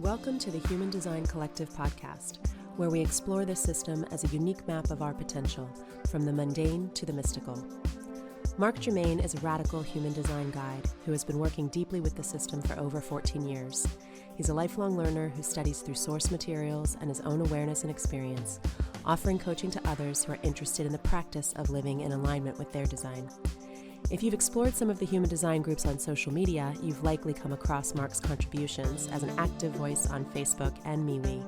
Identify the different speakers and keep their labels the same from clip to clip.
Speaker 1: Welcome to the Human Design Collective podcast, where we explore the system as a unique map of our potential, from the mundane to the mystical. Mark Germain is a radical human design guide who has been working deeply with the system for over 14 years. He's a lifelong learner who studies through source materials and his own awareness and experience, offering coaching to others who are interested in the practice of living in alignment with their design. If you've explored some of the human design groups on social media, you've likely come across Mark's contributions as an active voice on Facebook and MeWe,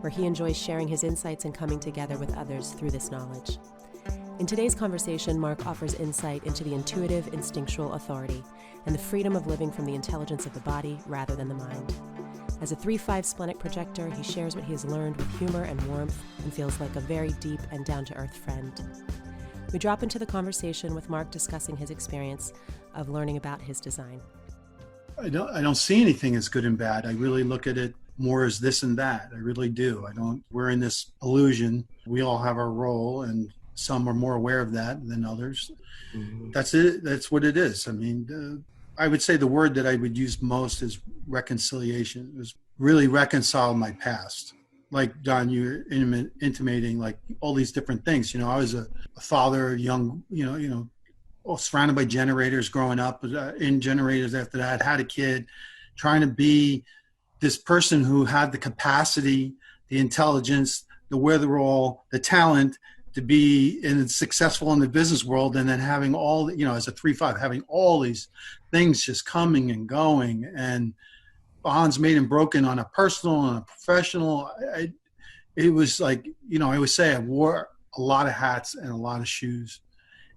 Speaker 1: where he enjoys sharing his insights and coming together with others through this knowledge. In today's conversation, Mark offers insight into the intuitive, instinctual authority and the freedom of living from the intelligence of the body rather than the mind. As a 3/5 splenic projector, he shares what he has learned with humor and warmth and feels like a very deep and down-to-earth friend. We drop into the conversation with Mark discussing his experience of learning about his design.
Speaker 2: I don't see anything as good and bad. I really look at it more as this and that. I really do. We're in this illusion. We all have our role, and some are more aware of that than others. Mm-hmm. That's it. That's what it is. I mean, I would say the word that I would use most is reconciliation. It was really reconcile my past. Like Don, you're intimating like all these different things. You know, I was a father, young, surrounded by generators growing up, in generators after that, had a kid, trying to be this person who had the capacity, the intelligence, the wherewithal, the talent to be successful in the business world, and then having all, as a 3/5, having all these things just coming and going, and bonds made and broken on a personal and a professional. It was like, I always say I wore a lot of hats and a lot of shoes,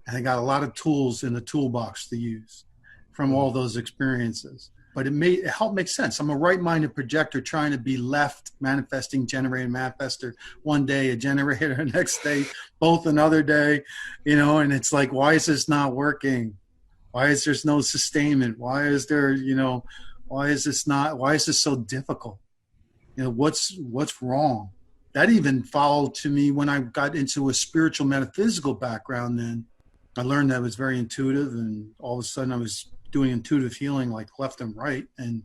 Speaker 2: and I got a lot of tools in the toolbox to use from all those experiences. But it helped make sense. I'm a right-minded projector trying to be left, manifesting, generator, manifester. One day a generator, the next day, both another day, and it's like, why is this not working? Why is there no sustainment? Why is there, why is this so difficult? What's wrong? That even followed to me when I got into a spiritual metaphysical background. Then I learned that I was very intuitive, and all of a sudden I was doing intuitive healing like left and right, and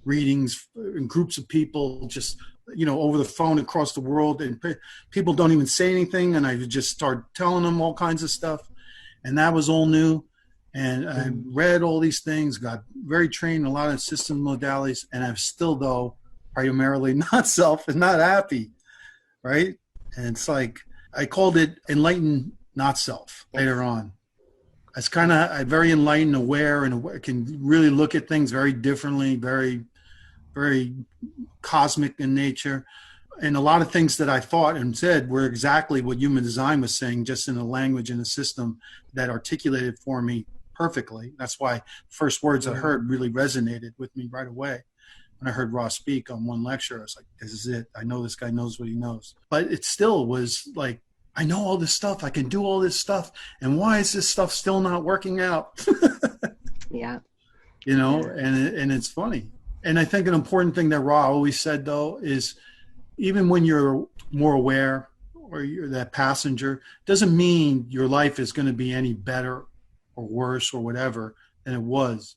Speaker 2: readings in groups of people, just, over the phone across the world, and people don't even say anything. And I would just start telling them all kinds of stuff. And that was all new. And I read all these things, got very trained in a lot of system modalities, and I'm still, though, primarily not self and not happy, right? And it's like, I called it enlightened, not self later on. It's kind of very enlightened, aware, and can really look at things very differently, very, very cosmic in nature. And a lot of things that I thought and said were exactly what human design was saying, just in a language and a system that articulated for me perfectly. That's why first words I heard really resonated with me right away. When I heard Ross speak on one lecture, I was like, this is it. I know this guy knows what he knows. But it still was like, I know all this stuff. I can do all this stuff. And why is this stuff still not working out?
Speaker 3: Yeah.
Speaker 2: And it's funny. And I think an important thing that Ra always said, though, is even when you're more aware or you're that passenger, doesn't mean your life is going to be any better or worse or whatever than it was.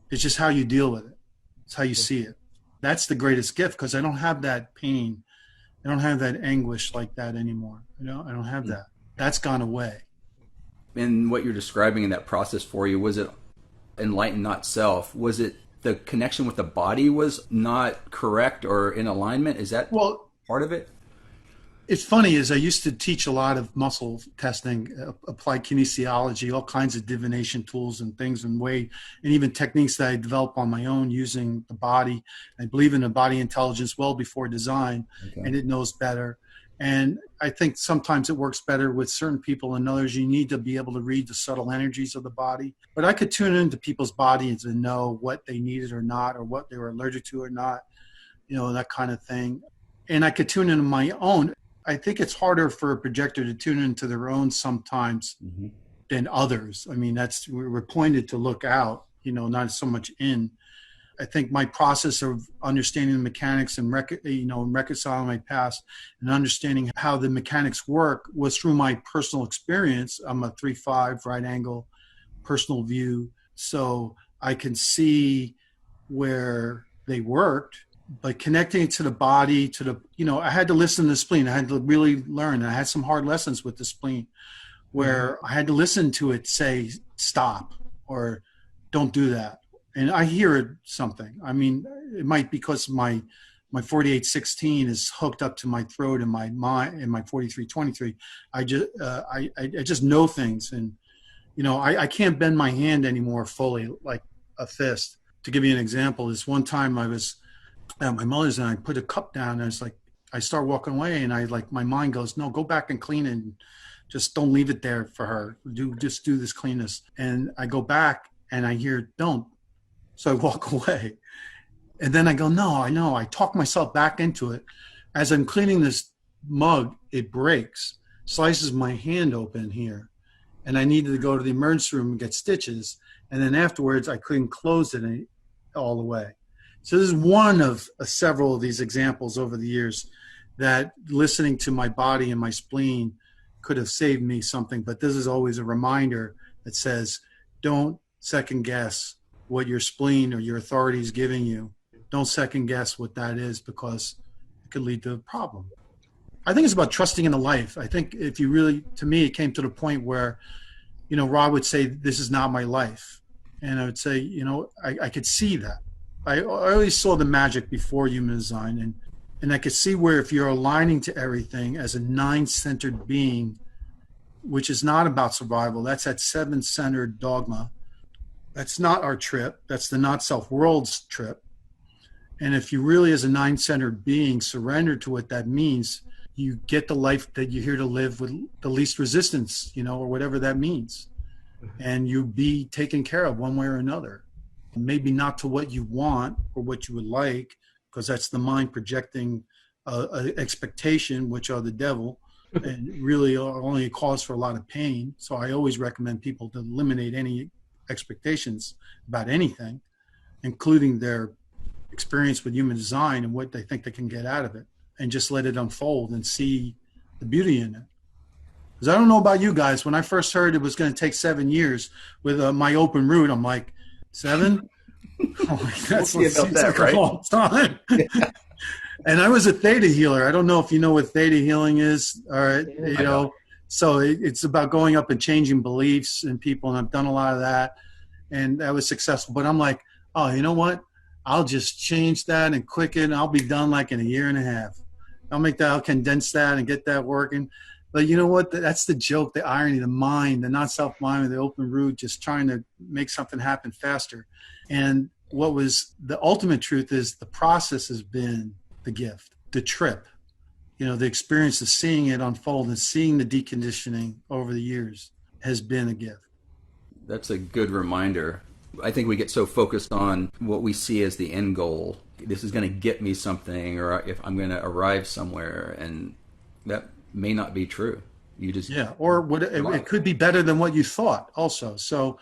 Speaker 2: It's just how you deal with it. It's how you see it. That's the greatest gift, because I don't have that pain. I don't have that anguish like that anymore. I don't have that. That's gone away.
Speaker 4: And what you're describing in that process for you, was it enlightened, not self? Was it the connection with the body was not correct or in alignment? Is that part of it?
Speaker 2: It's funny, is I used to teach a lot of muscle testing, applied kinesiology, all kinds of divination tools and things and even techniques that I developed on my own using the body. I believe in the body intelligence well before design, and it knows better. And I think sometimes it works better with certain people and others. You need to be able to read the subtle energies of the body. But I could tune into people's bodies and know what they needed or not, or what they were allergic to or not, that kind of thing. And I could tune into my own. I think it's harder for a projector to tune into their own sometimes than others. I mean, we're pointed to look out, not so much in. I think my process of understanding the mechanics and reconciling my past and understanding how the mechanics work was through my personal experience. I'm a 3/5 right angle personal view, so I can see where they worked but connecting it to the body, to the, I had to listen to the spleen. I had to really learn. I had some hard lessons with the spleen where I had to listen to it say, stop, or don't do that. And I hear it something. I mean, it might be because my 4816 is hooked up to my throat and my mind, and my 4323. I just know things. And, I can't bend my hand anymore fully like a fist. To give you an example, this one time I was at my mother's and I put a cup down and I was like, I start walking away and my mind goes, no, go back and clean it. And just don't leave it there for her. Just do this cleanness. And I go back and I hear, don't. So I walk away. And then I go, no, I know. I talk myself back into it. As I'm cleaning this mug, it breaks, slices my hand open here. And I needed to go to the emergency room and get stitches. And then afterwards, I couldn't close it all the way. So this is one of several of these examples over the years that listening to my body and my spleen could have saved me something. But this is always a reminder that says, don't second guess what your spleen or your authority is giving you. Don't second guess what that is, because it could lead to a problem. I think it's about trusting in the life. I think if you really, to me, it came to the point where, Rob would say, this is not my life. And I would say, I could see that. I always saw the magic before human design. And I could see where if you're aligning to everything as a 9-centered being, which is not about survival, that's that 7-centered dogma. That's not our trip. That's the not self world's trip. And if you really, as a 9-centered being, surrender to what that means, you get the life that you're here to live with the least resistance, or whatever that means. And you be taken care of one way or another. Maybe not to what you want or what you would like, because that's the mind projecting expectation, which are the devil, and really are only a cause for a lot of pain. So I always recommend people to eliminate any expectations about anything, including their experience with human design and what they think they can get out of it, and just let it unfold and see the beauty in it. Because I don't know about you guys, when I first heard it was going to take 7 years with my open root, I'm like, 7? Oh, that's
Speaker 4: seems like right?
Speaker 2: a long time. Yeah. And I was a theta healer. I don't know if you know what theta healing is. All right, so it's about going up and changing beliefs in people, and I've done a lot of that, and that was successful. But I'm like, oh, you know what? I'll just change that and quicken, and I'll be done like in a year and a half. I'll condense that and get that working. But you know what? That's the joke, the irony, the mind, the not self mind, the open root, just trying to make something happen faster. And what was the ultimate truth is the process has been the gift, the trip, the experience of seeing it unfold and seeing the deconditioning over the years has been a gift.
Speaker 4: That's a good reminder. I think we get so focused on what we see as the end goal. This is going to get me something, or if I'm going to arrive somewhere, and that may not be true. You just
Speaker 2: or it could be better than what you thought also. So,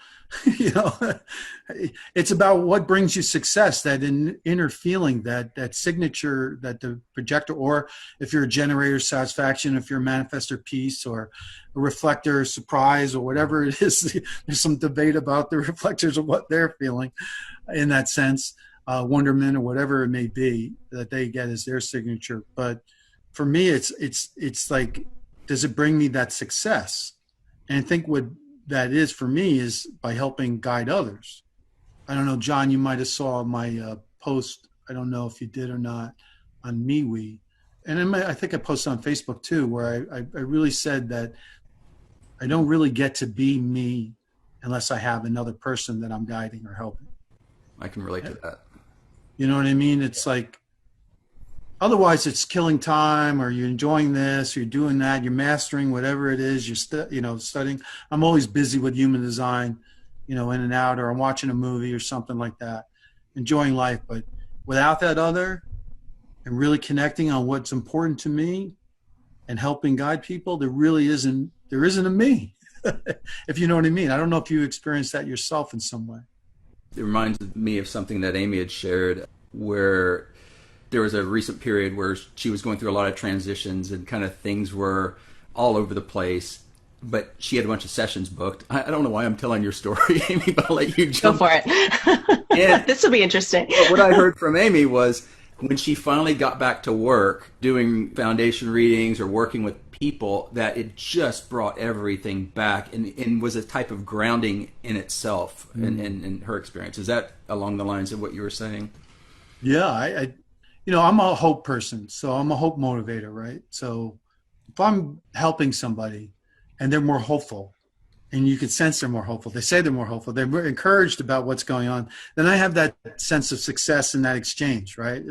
Speaker 2: it's about what brings you success, that inner feeling, that signature, that the projector, or if you're a generator, satisfaction, if you're a manifestor, peace, or a reflector, surprise, or whatever it is. There's some debate about the reflectors of what they're feeling in that sense, wonderment, or whatever it may be that they get as their signature. But for me, it's like, does it bring me that success? And I think what that is for me is by helping guide others. I don't know, John, you might have saw my post. I don't know if you did or not on MeWe. And I think I posted on Facebook too, where I really said that I don't really get to be me unless I have another person that I'm guiding or helping.
Speaker 4: I can relate to that.
Speaker 2: You know what I mean? It's like, otherwise, it's killing time, or you're enjoying this, or you're doing that, you're mastering whatever it is, you're studying. I'm always busy with human design, in and out, or I'm watching a movie or something like that, enjoying life. But without that other, and really connecting on what's important to me and helping guide people, there isn't a me, if you know what I mean. I don't know if you experienced that yourself in some way.
Speaker 4: It reminds me of something that Amy had shared, where there was a recent period where she was going through a lot of transitions and kind of things were all over the place, but she had a bunch of sessions booked. I don't know why I'm telling your story, Amy, but I'll let you jump.
Speaker 3: Go for it.
Speaker 4: And
Speaker 3: this will be interesting.
Speaker 4: what I heard from Amy was when she finally got back to work doing foundation readings or working with people, that it just brought everything back and was a type of grounding in itself in her experience. Is that along the lines of what you were saying?
Speaker 2: Yeah, I'm a hope person, so I'm a hope motivator, right? So if I'm helping somebody and they're more hopeful, and you can sense they're more hopeful, they say they're more hopeful, they're encouraged about what's going on, then I have that sense of success in that exchange, right?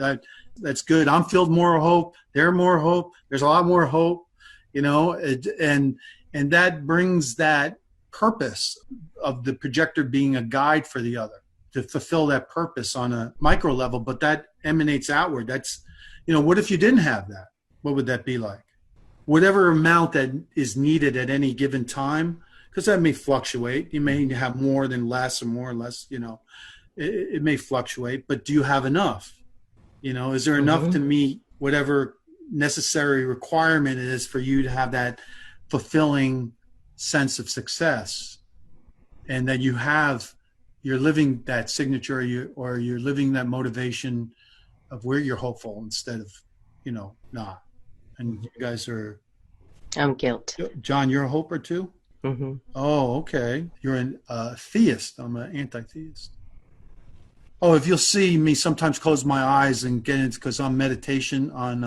Speaker 2: That's good. I'm filled more hope. They're more hope. There's a lot more hope, and that brings that purpose of the projector being a guide for the other to fulfill that purpose on a micro level, but that emanates outward. That's, what if you didn't have that? What would that be like? Whatever amount that is needed at any given time, because that may fluctuate. You may have more than less or more or less, it may fluctuate, but do you have enough? Is there enough to meet whatever necessary requirement it is for you to have that fulfilling sense of success, and that you're living that signature, or you're living that motivation of where you're hopeful instead of, not. And you guys are...
Speaker 3: I'm guilt.
Speaker 2: John, you're a hoper too?
Speaker 3: Mm-hmm.
Speaker 2: Oh, okay. You're a theist. I'm an anti-theist. Oh, if you'll see me sometimes close my eyes and get into, because I'm meditation on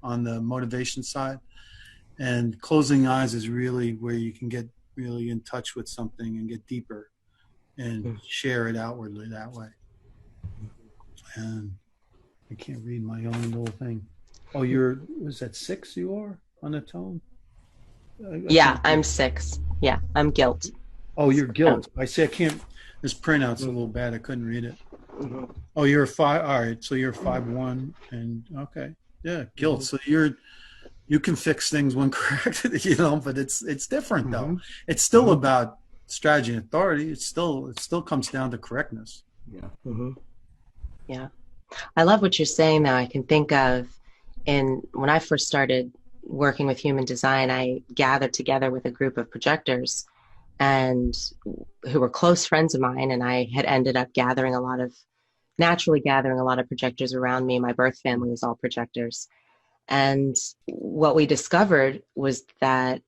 Speaker 2: the motivation side, and closing eyes is really where you can get really in touch with something and get deeper and share it outwardly that way. And I can't read my own little thing. Oh, was that 6 you are on the tone?
Speaker 3: Yeah, I'm 6. Yeah, I'm guilt.
Speaker 2: Oh, you're guilt. I see. I can't. This printout's a little bad. I couldn't read it. Oh, you're a 5. All right, so you're 5-1, and okay, yeah, guilt. So you can fix things when corrected, but it's different though. It's still about strategy and authority. It still comes down to correctness.
Speaker 4: Yeah.
Speaker 3: Yeah, I love what you're saying. Though I can think of, when I first started working with human design, I gathered together with a group of projectors and who were close friends of mine. And I had ended up naturally gathering a lot of projectors around me. My birth family was all projectors. And what we discovered was that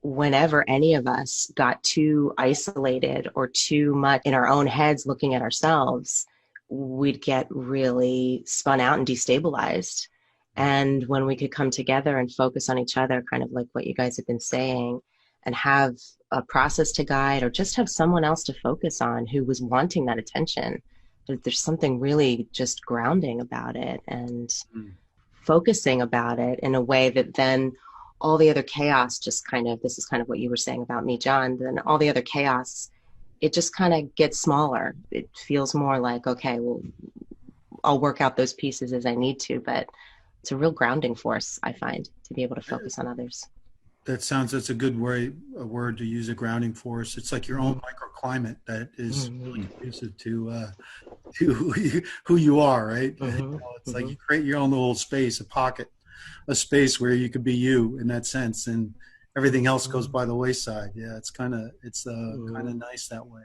Speaker 3: whenever any of us got too isolated or too much in our own heads looking at ourselves, we'd get really spun out and destabilized. And when we could come together and focus on each other, kind of like what you guys have been saying, and have a process to guide, or just have someone else to focus on who was wanting that attention, there's something really just grounding about it and focusing about it in a way that then all the other chaos just kind of, this is kind of what you were saying about me, John, then all the other chaos, it just kind of gets smaller. It feels more like, okay, well, I'll work out those pieces as I need to, but it's a real grounding force, I find, to be able to focus on others.
Speaker 2: That's a good word to use, a grounding force. It's like your own microclimate that is really conducive to who you are, right? It's like you create your own little space, a space where you could be you in that sense, and everything else goes by the wayside. Yeah, it's kind of nice that way.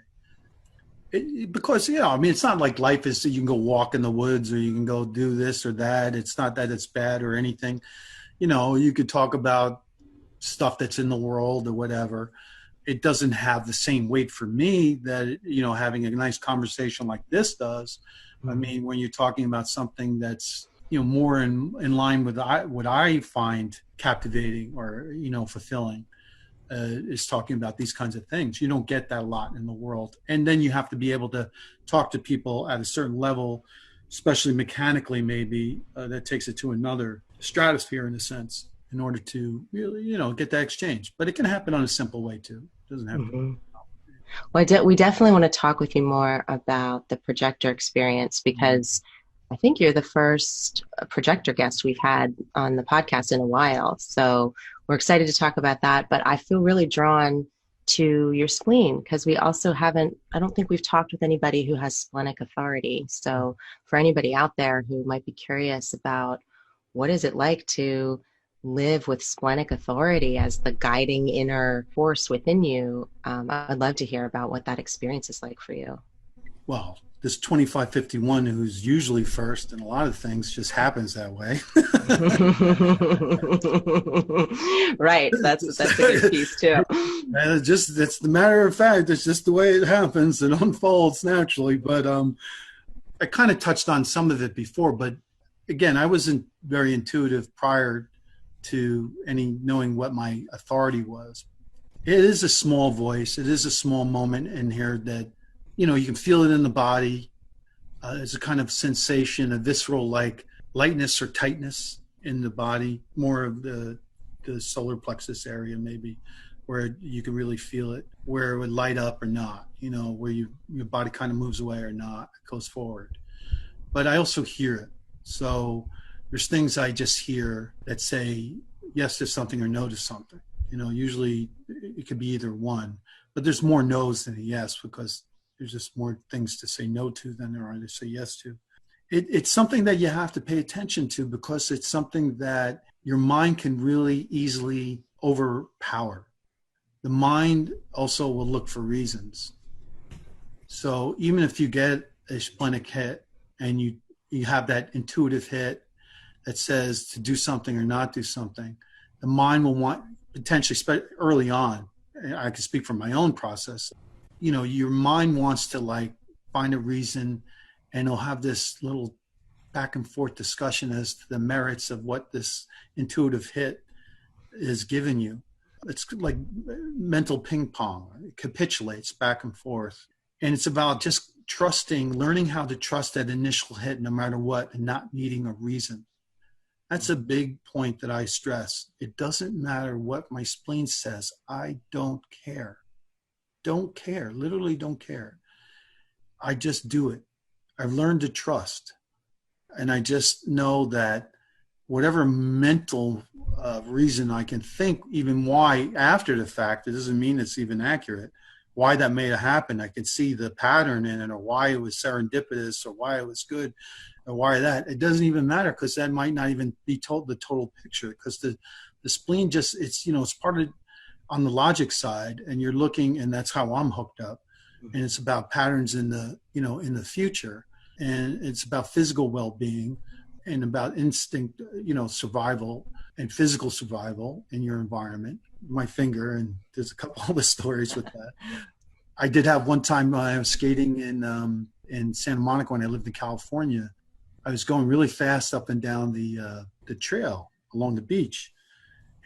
Speaker 2: Because it's not like life is you can go walk in the woods or you can go do this or that. It's not that it's bad or anything. You could talk about stuff that's in the world or whatever. It doesn't have the same weight for me that having a nice conversation like this does. I mean, when you're talking about something that's more in line with what I find captivating or fulfilling, is talking about these kinds of things. You don't get that a lot in the world. And then you have to be able to talk to people at a certain level, especially mechanically maybe, that takes it to another stratosphere in a sense, in order to really, get that exchange. But it can happen on a simple way too. It doesn't have to.
Speaker 3: Well, we definitely want to talk with you more about the projector experience, because I think you're the first projector guest we've had on the podcast in a while. So we're excited to talk about that. But I feel really drawn to your spleen, because we also I don't think we've talked with anybody who has splenic authority. So for anybody out there who might be curious about what is it like to live with splenic authority as the guiding inner force within you, I'd love to hear about what that experience is like for you.
Speaker 2: Well, this 2551 who's usually first, and a lot of things just happens that way.
Speaker 3: Right. That's a good piece too.
Speaker 2: And it's the matter of fact. It's just the way it happens. It unfolds naturally. But I kind of touched on some of it before. But again, I wasn't very intuitive prior to any knowing what my authority was. It is a small voice. It is a small moment in here that, you know, you can feel it in the body. There's a kind of sensation, a visceral like lightness or tightness in the body, more of the solar plexus area maybe, where you can really feel it, where it would light up or not, you know, where your body kind of moves away or not, goes forward. But I also hear it. So there's things I just hear that say yes to something or no to something. You know, usually it could be either one, but there's more no's than a yes because there's just more things to say no to than there are to say yes to. It's something that you have to pay attention to because it's something that your mind can really easily overpower. The mind also will look for reasons. So even if you get a splenic hit and you have that intuitive hit that says to do something or not do something, the mind will want, potentially early on, I can speak from my own process, you know, your mind wants to like find a reason, and it'll have this little back and forth discussion as to the merits of what this intuitive hit is giving you. It's like mental ping pong. It capitulates back and forth. And it's about just trusting, learning how to trust that initial hit no matter what, and not needing a reason. That's a big point that I stress. It doesn't matter what my spleen says. I don't care. Don't care. Literally don't care. I just do it. I've learned to trust. And I just know that whatever mental reason I can think, even why after the fact, it doesn't mean it's even accurate, why that may have happened. I can see the pattern in it, or why it was serendipitous, or why it was good, or why that. It doesn't even matter, because that might not even be told the total picture, because the spleen just, it's, you know, it's part of on the logic side, and you're looking, and that's how I'm hooked up. And it's about patterns in the, you know, in the future, and it's about physical well-being and about instinct, you know, survival and physical survival in your environment. My finger, and there's a couple other stories with that. I did have one time I was skating in Santa Monica when I lived in California. I was going really fast up and down the trail along the beach,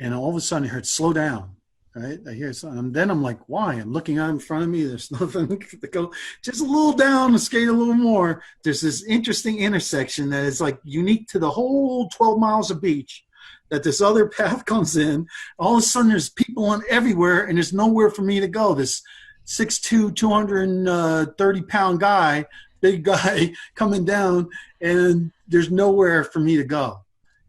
Speaker 2: and all of a sudden I heard slow down. Right, I hear something, and then I'm like, why? I'm looking out in front of me. There's nothing to go. Just a little down and skate a little more. There's this interesting intersection that is like unique to the whole 12 miles of beach. That this other path comes in. All of a sudden, there's people on everywhere, and there's nowhere for me to go. This 6'2", 230-pound guy, big guy, coming down, and there's nowhere for me to go.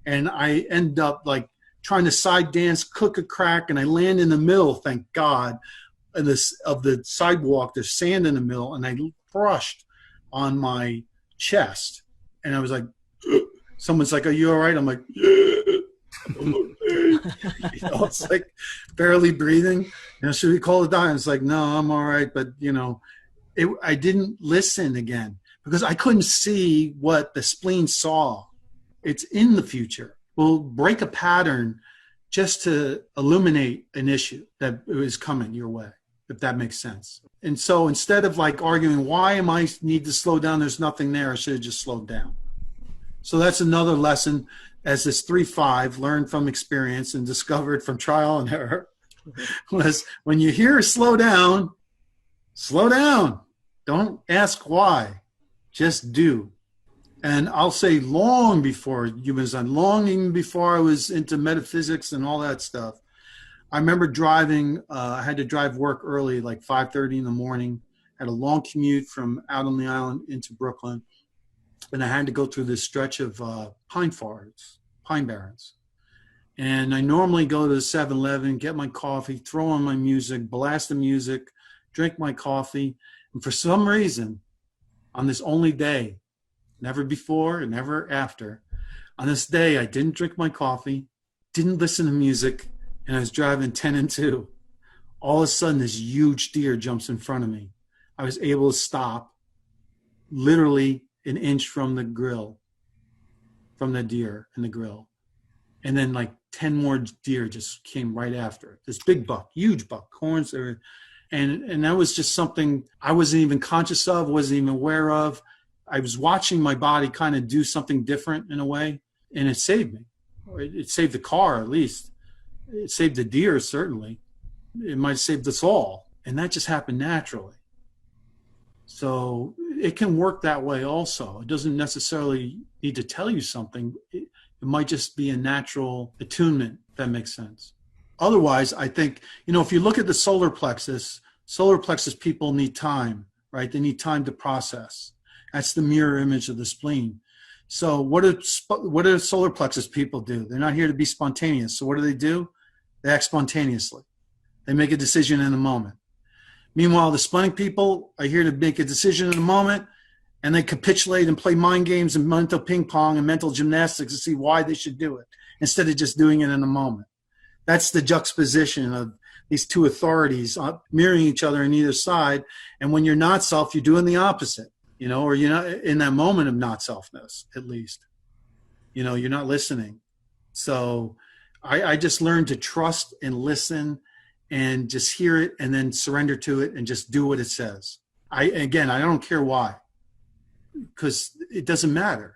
Speaker 2: And I end up like trying to side dance, cook a crack, and I land in the middle, thank God, of the sidewalk. There's sand in the middle, and I brushed on my chest. And I was like, someone's like, are you all right? I'm like, yeah. You know, it's like barely breathing. You know, should we call the doctor? It's like, no, I'm all right. But, you know, I didn't listen again because I couldn't see what the spleen saw. It's in the future. We'll break a pattern just to illuminate an issue that is coming your way, if that makes sense. And so instead of like arguing, why am I need to slow down? There's nothing there. I should have just slowed down. So that's another lesson as this 3-5 learned from experience and discovered from trial and error was when you hear slow down. Don't ask why, just do. And I'll say long before human design, long even before I was into metaphysics and all that stuff, I remember driving, I had to drive work early, like 5:30 in the morning, had a long commute from out on the island into Brooklyn. And I had to go through this stretch of pine barrens. And I normally go to the 7-Eleven, get my coffee, throw on my music, blast the music, drink my coffee. And for some reason, on this only day, never before and never after, on this day, I didn't drink my coffee, didn't listen to music, and I was driving 10 and 2. All of a sudden, this huge deer jumps in front of me. I was able to stop, literally an inch from the grill, from the deer in the grill. And then like 10 more deer just came right after. This big buck, huge buck, horns. And that was just something I wasn't even conscious of, wasn't even aware of. I was watching my body kind of do something different in a way, and it saved me. It saved the car, at least. It saved the deer, certainly. It might have saved us all. And that just happened naturally. So it can work that way also. It doesn't necessarily need to tell you something. It might just be a natural attunement, if that makes sense. Otherwise, I think, if you look at the solar plexus people need time, right? They need time to process. That's the mirror image of the spleen. So what do solar plexus people do? They're not here to be spontaneous. So what do? They act spontaneously. They make a decision in a moment. Meanwhile, the splenic people are here to make a decision in a moment, and they capitulate and play mind games and mental ping pong and mental gymnastics to see why they should do it, instead of just doing it in a moment. That's the juxtaposition of these two authorities mirroring each other on either side. And when you're not self, you're doing the opposite, or you're not in that moment of not selfness, at least. You're not listening. So I just learned to trust and listen and just hear it and then surrender to it and just do what it says. I don't care why, because it doesn't matter.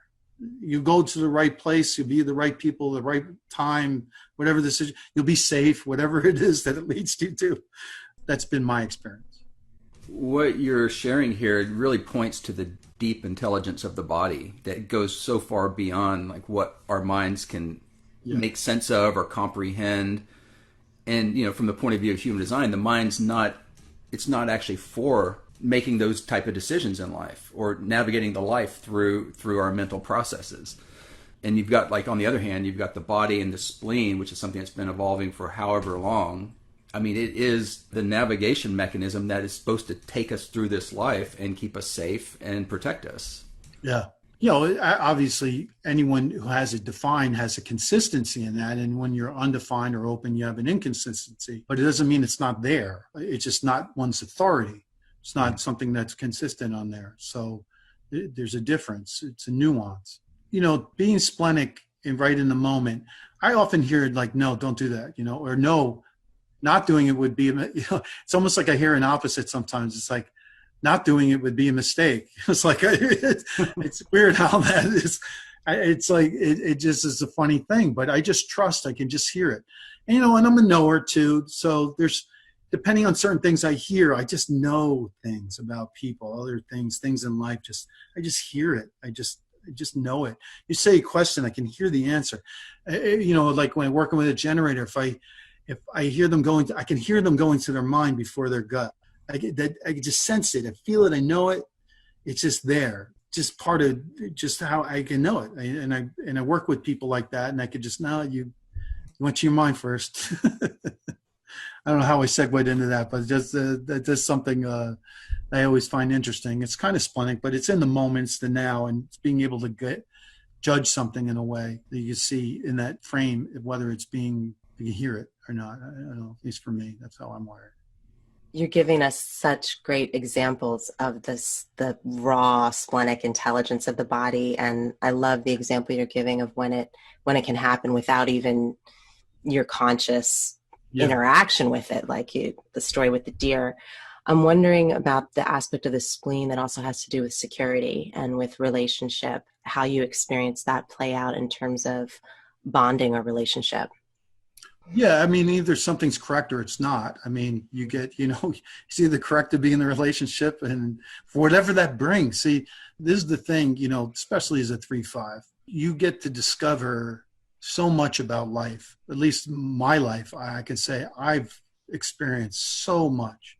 Speaker 2: You go to the right place, you'll be the right people, the right time, whatever this is, you'll be safe, whatever it is that it leads you to. That's been my experience.
Speaker 4: What you're sharing here really points to the deep intelligence of the body that goes so far beyond like what our minds can make sense of or comprehend. And, from the point of view of human design, the mind's not actually for making those type of decisions in life or navigating the life through our mental processes. And you've got, like, on the other hand, you've got the body and the spleen, which is something that's been evolving for however long. I mean, it is the navigation mechanism that is supposed to take us through this life and keep us safe and protect us.
Speaker 2: Yeah. Obviously, anyone who has it defined has a consistency in that. And when you're undefined or open, you have an inconsistency. But it doesn't mean it's not there. It's just not one's authority. It's not something that's consistent on there. So there's a difference. It's a nuance. Being splenic and right in the moment, I often hear it like, no, don't do that, or no, not doing it would be, it's almost like I hear an opposite sometimes. It's like, not doing it would be a mistake. It's like, it's weird how that is. It's like, it just is a funny thing, but I just trust, I can just hear it. And, and I'm a knower too. So depending on certain things I hear, I just know things about people, other things in life. I just hear it. I just know it. You say a question, I can hear the answer. Like when I'm working with a generator, if I hear them I can hear them going to their mind before their gut. I can just sense it. I feel it. I know it. It's just there. Just part of just how I can know it. And I work with people like that, and I could just know you went to your mind first. I don't know how I segued into that, but that's something I always find interesting. It's kind of splenic, but it's in the moment, it's the now, and it's being able to judge something in a way that you see in that frame, whether you hear it or not. I don't know, at least for me, that's how I'm wired.
Speaker 3: You're giving us such great examples of the raw splenic intelligence of the body. And I love the example you're giving of when it can happen without even your conscious interaction with it, like the story with the deer. I'm wondering about the aspect of the spleen that also has to do with security and with relationship, how you experience that play out in terms of bonding or relationship.
Speaker 2: Yeah, I mean, either something's correct or it's not. I mean, you get, it's either correct to be in the relationship, and for whatever that brings. See, this is the thing, especially as a 3-5, you get to discover so much about life. At least my life, I can say I've experienced so much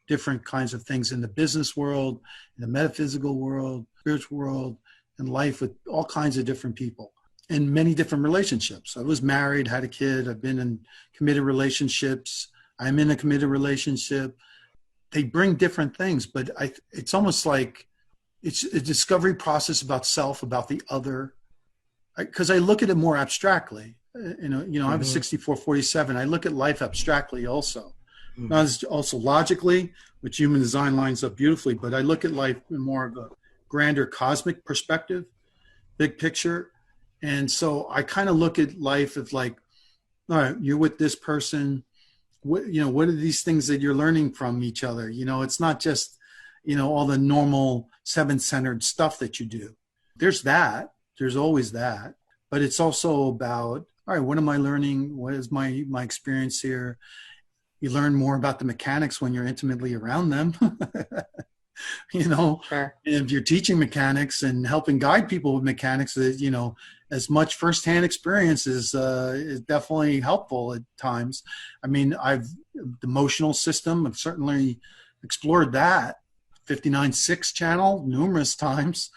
Speaker 2: different kinds of things in the business world, in the metaphysical world, spiritual world, and life with all kinds of different people. In many different relationships. I was married, had a kid. I've been in committed relationships. I'm in a committed relationship. They bring different things, but it's almost like it's a discovery process about self, about the other. Because I look at it more abstractly. I have a 6447. I look at life abstractly also. Not as also logically, which human design lines up beautifully, but I look at life in more of a grander cosmic perspective, big picture. And so I kind of look at life as like, all right, you're with this person. What are these things that you're learning from each other? It's not just, all the normal seven-centered stuff that you do. There's that. There's always that. But it's also about, all right, what am I learning? What is my experience here? You learn more about the mechanics when you're intimately around them.
Speaker 3: Sure.
Speaker 2: If you're teaching mechanics and helping guide people with mechanics, as much firsthand experience is definitely helpful at times. I mean, the emotional system, I've certainly explored that. 59.6 channel numerous times,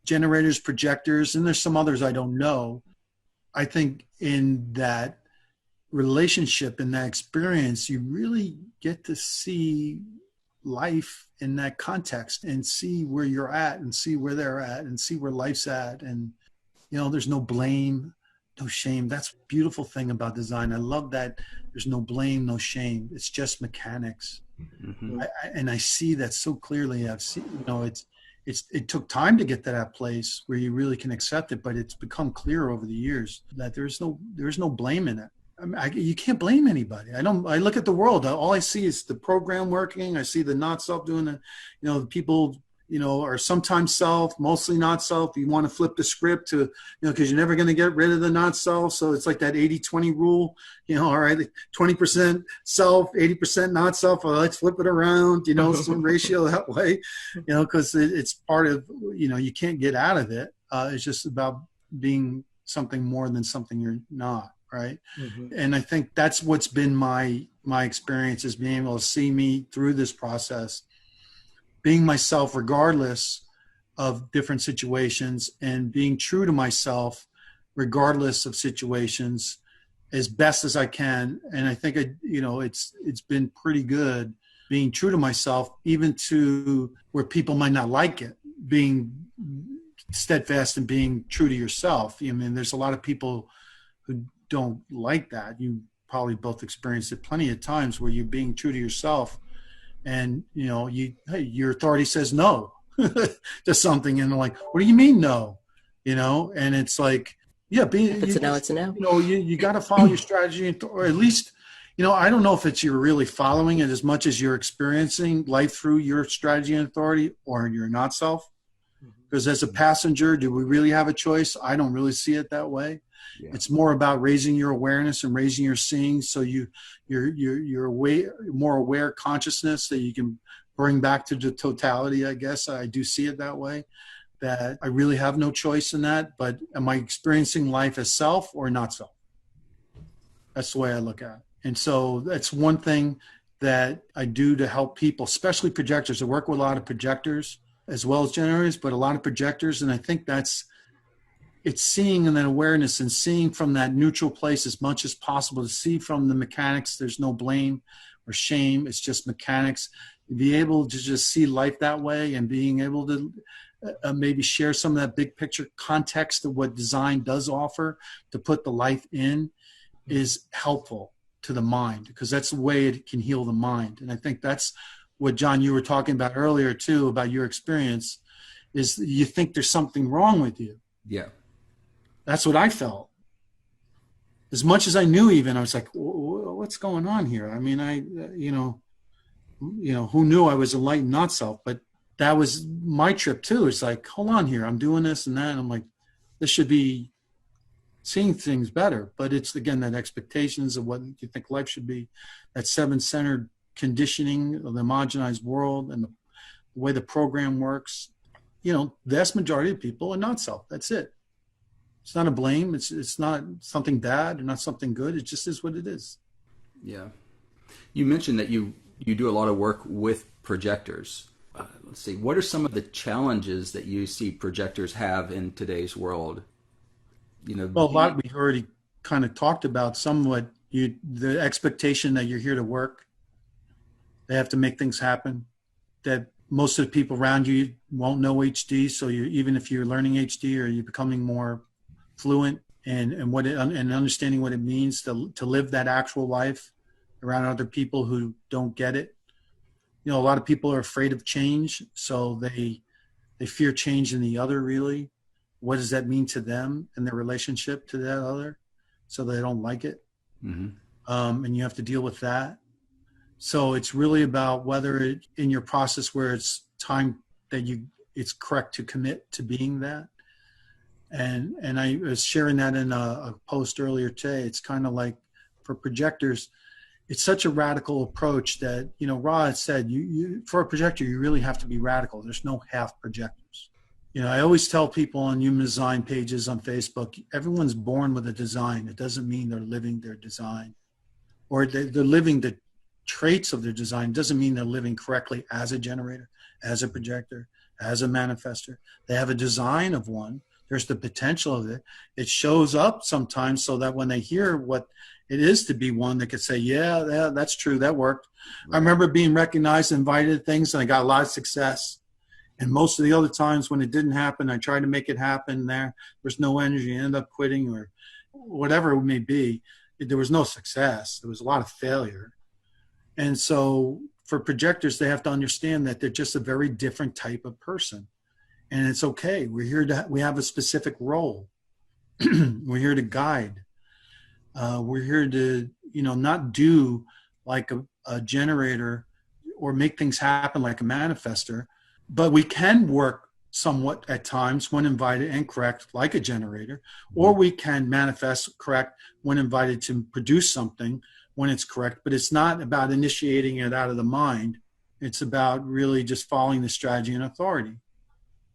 Speaker 2: generators, projectors, and there's some others I don't know. I think in that relationship, in that experience, you really get to see life in that context and see where you're at and see where they're at and see where life's at. And, there's no blame, no shame. That's a beautiful thing about design. I love that there's no blame, no shame. It's just mechanics. Mm-hmm. And I see that so clearly. I've seen, it took time to get to that place where you really can accept it, but it's become clear over the years that there's no blame in it. I mean, you can't blame anybody. I look at the world. All I see is the program working. I see the not self doing the, the people, are sometimes self, mostly not self. You want to flip the script to, because you're never going to get rid of the not self. So it's like that 80-20 rule, all right, 20% self, 80% not self. Well, let's flip it around, some ratio that way, because it's part of, you can't get out of it. It's just about being something more than something you're not. Right. Mm-hmm. And I think that's what's been my experience, is being able to see me through this process, being myself regardless of different situations, and being true to myself regardless of situations as best as I can. And I think it's been pretty good being true to myself, even to where people might not like it, being steadfast and being true to yourself. I mean, there's a lot of people who don't like that. You probably both experienced it plenty of times where you're being true to yourself, and your authority says no to something, and they're like, what do you mean no? And it's like, yeah,
Speaker 3: if it's a no, it's a no.
Speaker 2: You got to follow your strategy, or at least, I don't know if it's you're really following it as much as you're experiencing life through your strategy and authority, or you're not self. Because as a passenger, do we really have a choice? I don't really see it that way. Yeah. It's more about raising your awareness and raising your seeing, so you're more aware consciousness that you can bring back to the totality. I guess I do see it that way, that I really have no choice in that. But am I experiencing life as self or not self? That's the way I look at it. And so that's one thing that I do to help people, especially projectors. I work with a lot of projectors as well as generators, but a lot of projectors. And I think it's seeing and then awareness, and seeing from that neutral place as much as possible, to see from the mechanics. There's no blame or shame. It's just mechanics. Be able to just see life that way, and being able to maybe share some of that big picture context of what design does offer to put the life in is helpful to the mind, because that's the way it can heal the mind. And I think that's what, John, you were talking about earlier too, about your experience, is you think there's something wrong with you.
Speaker 4: Yeah.
Speaker 2: That's what I felt. As much as I knew, even, I was like, what's going on here? I mean, who knew I was enlightened, not self? But that was my trip too. It's like, hold on here. I'm doing this and that. And I'm like, this should be seeing things better. But it's, again, that expectations of what you think life should be, that seven-centered conditioning of the homogenized world, and the way the program works. The vast majority of people are not self. That's it. It's not a blame. It's not something bad or not something good. It just is what it is.
Speaker 4: Yeah. You mentioned that you do a lot of work with projectors. Let's see. What are some of the challenges that you see projectors have in today's world?
Speaker 2: Well, a lot we've already kind of talked about. Somewhat, the expectation that you're here to work. They have to make things happen. That most of the people around you won't know HD, so even if you're learning HD, or you're becoming more fluent and understanding what it means to live that actual life around other people who don't get it. A lot of people are afraid of change, so they They fear change in the other, really. What does that mean to them and their relationship to that other? So they don't like it. And you have to deal with that. So it's really about whether in your process where it's time that it's correct to commit to being that. And I was sharing that in a post earlier today. It's kind of like for projectors, it's such a radical approach that, Ra had said, you for a projector, you really have to be radical. There's no half projectors. I always tell people on human design pages on Facebook, everyone's born with a design. It doesn't mean they're living their design, or they're living the traits of their design. It doesn't mean they're living correctly as a generator, as a projector, as a manifester. They have a design of one. There's the potential of it. It shows up sometimes so that when they hear what it is to be one, they could say, yeah, that's true. That worked. Right. I remember being recognized, invited to things, and I got a lot of success. And most of the other times when it didn't happen, I tried to make it happen. There's no energy. I ended up quitting or whatever it may be. There was no success. There was a lot of failure. And so for projectors, they have to understand that they're just a very different type of person. And it's okay. We have a specific role. We're here to guide. We're here to, not do like a generator or make things happen like a manifester, but we can work somewhat at times when invited and correct like a generator, or we can manifest correct when invited to produce something when it's correct, but it's not about initiating it out of the mind. It's about really just following the strategy and authority,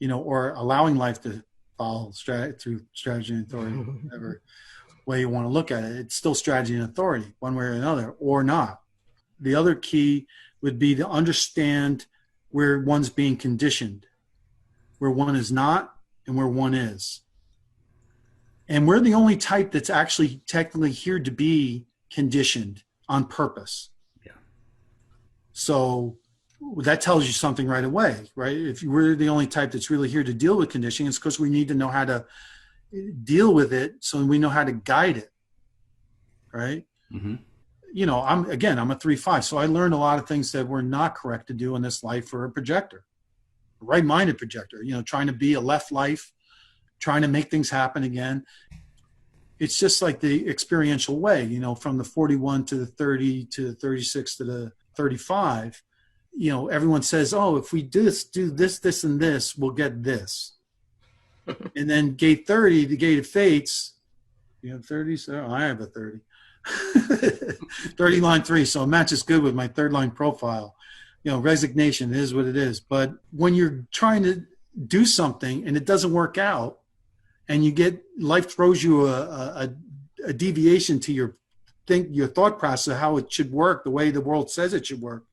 Speaker 2: or allowing life to follow through strategy and authority, whatever way you want to look at it. It's still strategy and authority, one way or another, or not. The other key would be to understand where one's being conditioned, where one is not and where one is. And we're the only type that's actually technically here to be conditioned on purpose.
Speaker 4: Yeah.
Speaker 2: So that tells you something right away, right? If we're the only type that's really here to deal with conditioning, it's because we need to know how to deal with it so we know how to guide it, right?
Speaker 4: Mm-hmm.
Speaker 2: I'm a 3/5, so I learned a lot of things that were not correct to do in this life for a projector, a right-minded projector, trying to be a left life, trying to make things happen again. It's just like the experiential way, from the 41 to the 30 to the 36 to the 35, everyone says, oh, if we do this, and this, we'll get this. And then gate 30, the gate of fates, you have 30? So I have a 30. 30 line 3, so it matches good with my third line profile. Resignation is what it is. But when you're trying to do something and it doesn't work out, and life throws you a deviation to your thought process of how it should work, the way the world says it should work,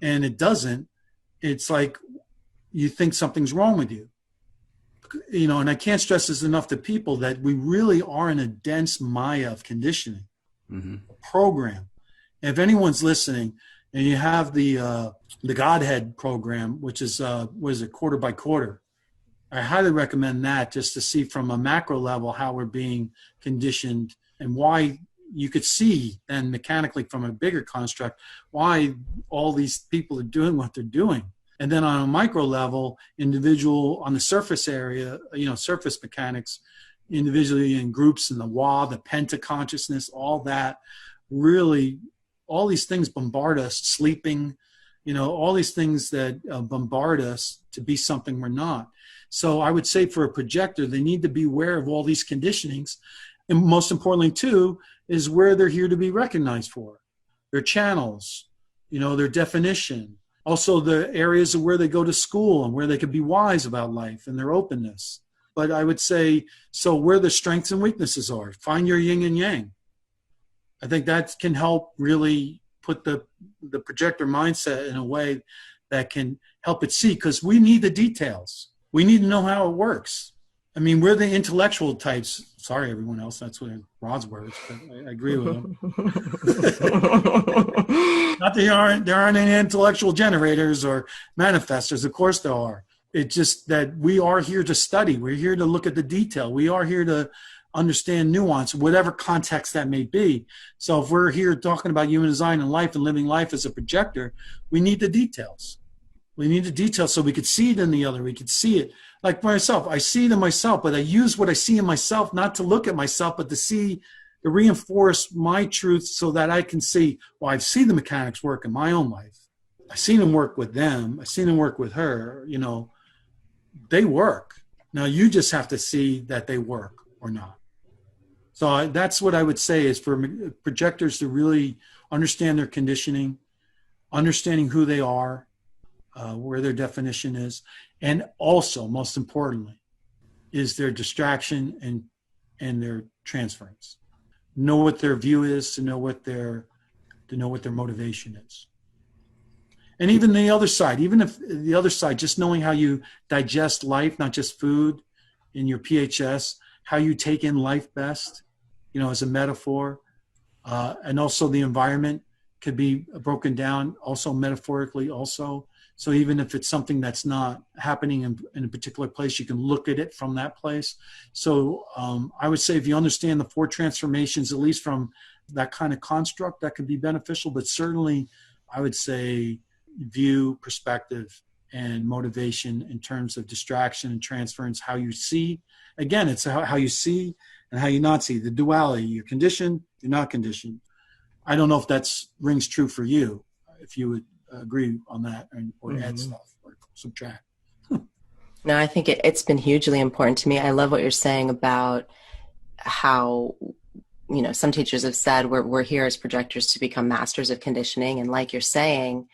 Speaker 2: and it doesn't, it's like you think something's wrong with you. And I can't stress this enough to people that we really are in a dense maya of conditioning, program. And if anyone's listening, and you have the Godhead program, which is quarter by quarter, I highly recommend that, just to see from a macro level how we're being conditioned and why you could see then mechanically from a bigger construct why all these people are doing what they're doing. And then on a micro level, individual on the surface area, surface mechanics, individually in groups, in the WA, the penta consciousness, all that, really, all these things bombard us, sleeping, all these things that bombard us to be something we're not. So I would say for a projector, they need to be aware of all these conditionings. And most importantly, too, is where they're here to be recognized for. Their channels, their definition. Also the areas of where they go to school and where they can be wise about life and their openness. But I would say, so where the strengths and weaknesses are. Find your yin and yang. I think that can help really put the projector mindset in a way that can help it see, because we need the details. We need to know how it works. I mean, we're the intellectual types. Sorry, everyone else. That's what Rod's words, but I agree with him. Not that there aren't any intellectual generators or manifestors. Of course there are. It's just that we are here to study. We're here to look at the detail. We are here to understand nuance, whatever context that may be. So if we're here talking about human design and life and living life as a projector, we need the details. We need the detail so we could see it in the other. We could see it. Like myself, I see it in myself, but I use what I see in myself not to look at myself, but to reinforce my truth so that I can see, well, I've seen the mechanics work in my own life. I've seen them work with them. I've seen them work with her. They work. Now you just have to see that they work or not. So that's what I would say is for projectors to really understand their conditioning, understanding who they are, where their definition is, and also, most importantly, is their distraction and their transference. Know what their view is, to know what their motivation is. And even the other side, just knowing how you digest life, not just food in your PHS, how you take in life best, as a metaphor, and also the environment could be broken down also metaphorically also. So even if it's something that's not happening in a particular place, you can look at it from that place. So I would say if you understand the 4 transformations, at least from that kind of construct, that could be beneficial. But certainly I would say view, perspective, and motivation in terms of distraction and transference, how you see. Again, it's how you see and how you not see. The duality, you're conditioned, you're not conditioned. I don't know if that rings true for you, if you would agree on that or add stuff or subtract.
Speaker 3: No, I think it's been hugely important to me. I love what you're saying about how, some teachers have said we're here as projectors to become masters of conditioning. And like you're saying,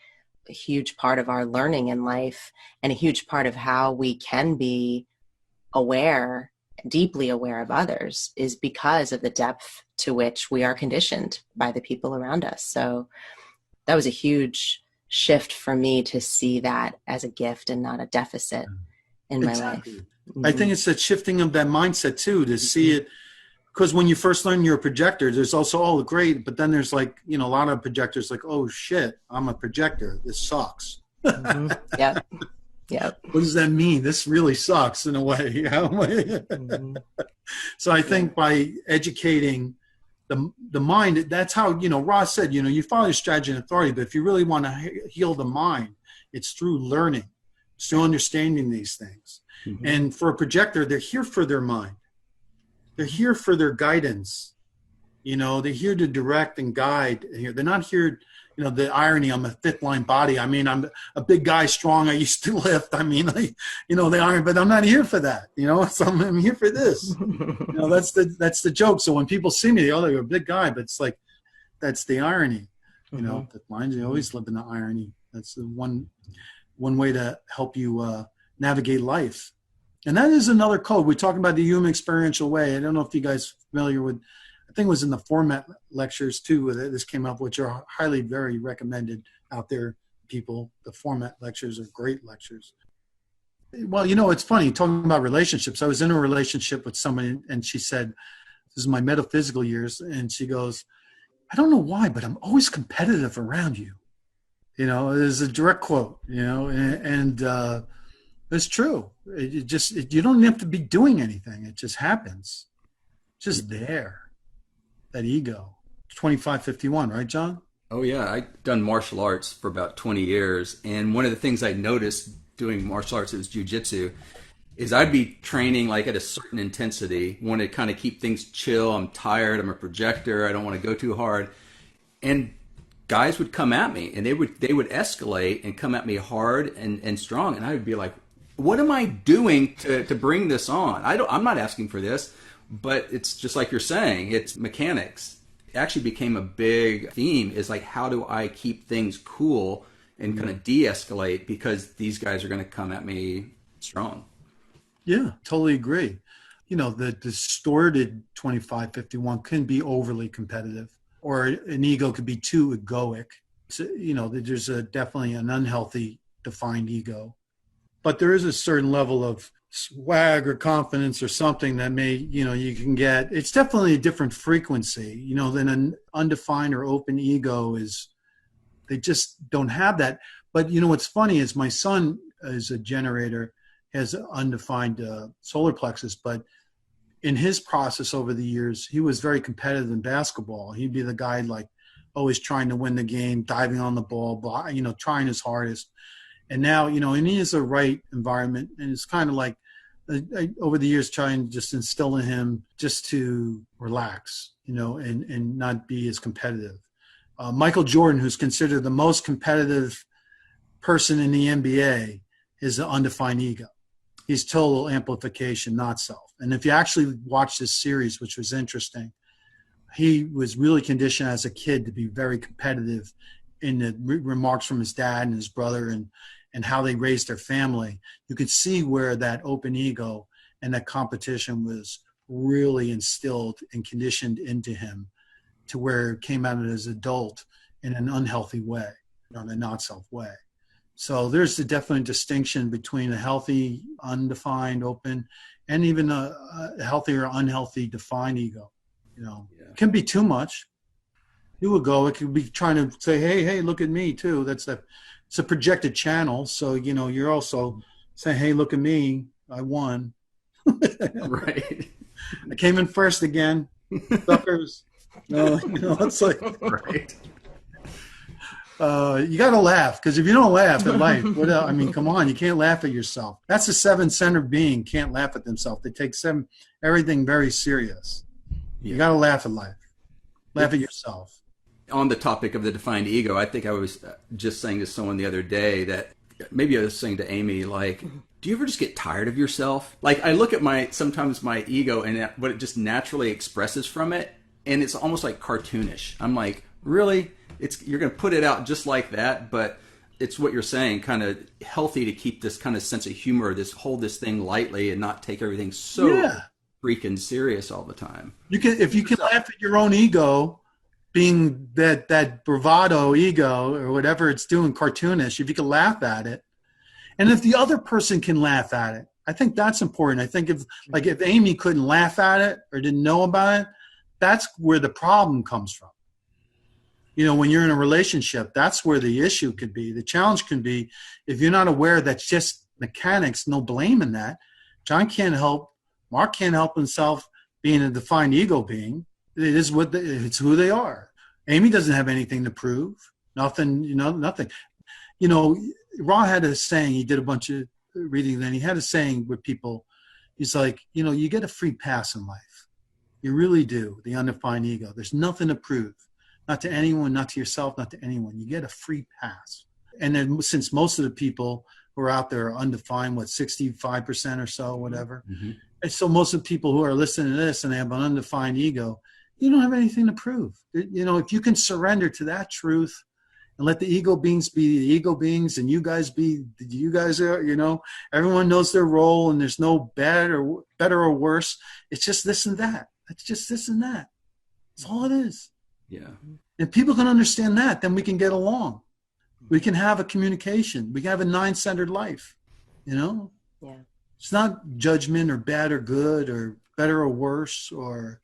Speaker 3: a huge part of our learning in life and a huge part of how we can be aware, deeply aware of others is because of the depth to which we are conditioned by the people around us. So that was a huge shift for me to see that as a gift and not a deficit in my life. Mm-hmm.
Speaker 2: I think it's that shifting of that mindset too, to see it, because when you first learn you're a projector, there's also, oh, great, but then there's like, a lot of projectors like, oh shit, I'm a projector. This sucks.
Speaker 3: Mm-hmm. Yep. Yep.
Speaker 2: What does that mean? This really sucks in a way. Mm-hmm. So I think by educating the mind, that's how, Ross said, you follow your strategy and authority, but if you really want to heal the mind, it's through learning, it's through understanding these things. Mm-hmm. And for a projector, they're here for their mind. They're here for their guidance. They're here to direct and guide. They're not here, the irony, I'm a 5th line body. I mean, I'm a big guy, strong. I used to lift. I mean, the irony, but I'm not here for that, so I'm here for this. That's the joke. So when people see me, they're a big guy, but it's like, that's the irony, the mind, you always live in the irony. That's the one way to help you navigate life. And that is another code. We're talking about the human experiential way. I don't know if you guys are familiar with, I think it was in the format lectures too, this came up, which are highly, very recommended out there, people. The format lectures are great lectures. Well, it's funny, talking about relationships. I was in a relationship with somebody and she said, this is my metaphysical years. And she goes, I don't know why, but I'm always competitive around you. It is a direct quote, and it's true. You don't have to be doing anything. It just happens. Just there. That ego. 2551, right, John?
Speaker 4: Oh yeah, I've done martial arts for about 20 years, and one of the things I noticed doing martial arts, it was jiu-jitsu, is I'd be training like at a certain intensity, want to kind of keep things chill. I'm tired, I'm a projector, I don't want to go too hard. And guys would come at me and they would escalate and come at me hard and strong, and I would be like, what am I doing to bring this on? I'm not asking for this. But it's just like you're saying, it's mechanics. It actually became a big theme, is like, how do I keep things cool and kind of de-escalate, because these guys are going to come at me strong.
Speaker 2: Yeah, totally agree. The distorted 2551 can be overly competitive, or an ego could be too egoic. So, there's definitely an unhealthy defined ego. But there is a certain level of swag or confidence or something that may, you can get. It's definitely a different frequency, than an undefined or open ego they just don't have that. But what's funny is my son is a generator, has undefined solar plexus, but in his process over the years, he was very competitive in basketball. He'd be the guy like always trying to win the game, diving on the ball, trying his hardest. And now, and he is a right environment, and it's kind of like, over the years trying to just instill in him just to relax, and not be as competitive. Michael Jordan, who's considered the most competitive person in the NBA, is an undefined ego. He's total amplification, not self. And if you actually watch this series, which was interesting, he was really conditioned as a kid to be very competitive in the remarks from his dad and his brother and how they raised their family. You could see where that open ego and that competition was really instilled and conditioned into him to where it came out as an adult in an unhealthy way, in a not self way. So there's a definite distinction between a healthy, undefined, open, and even a healthy or unhealthy defined ego. It can be too much. It could be trying to say, hey, look at me too. It's a projected channel. So, you're also saying, hey, look at me. I won.
Speaker 4: Right.
Speaker 2: I came in first again. Suckers. No, it's like,
Speaker 4: right.
Speaker 2: You got to laugh, because if you don't laugh at life, what else? I mean, come on, you can't laugh at yourself. That's a seven-centered being can't laugh at themselves. They take everything very serious. You got to laugh at life. Laugh at yourself.
Speaker 4: On the topic of the defined ego, I think I was just saying to someone the other day that maybe I was saying to Amy, like, do you ever just get tired of yourself? Like, I look at sometimes my ego and what it just naturally expresses from it, and it's almost like cartoonish. I'm like, really? You're going to put it out just like that, but it's what you're saying, kind of healthy to keep this kind of sense of humor, hold this thing lightly and not take everything so freaking serious all the time. If you can
Speaker 2: laugh at your own ego, being that bravado ego or whatever it's doing, cartoonish, if you can laugh at it, and if the other person can laugh at it, I think that's important. I think if Amy couldn't laugh at it or didn't know about it, that's where the problem comes from. When you're in a relationship, that's where the issue could be. The challenge can be if you're not aware that's just mechanics, no blame in that. John can't help, Mark can't help himself being a defined ego being. It's who they are. Amy doesn't have anything to prove. Nothing, nothing. Ra had a saying, he did a bunch of reading, then he had a saying with people. He's like, you get a free pass in life. You really do, the undefined ego. There's nothing to prove. Not to anyone, not to yourself, not to anyone. You get a free pass. And then since most of the people who are out there are undefined, 65% or so, whatever. Mm-hmm. And so most of the people who are listening to this and they have an undefined ego, you don't have anything to prove. If you can surrender to that truth and let the ego beings be the ego beings and you guys are, everyone knows their role and there's no better or worse. It's just this and that. It's just this and that. That's all it is.
Speaker 4: Yeah.
Speaker 2: If people can understand that, then we can get along. We can have a communication. We can have a nine-centered life, Yeah. It's not judgment or bad or good or better or worse or,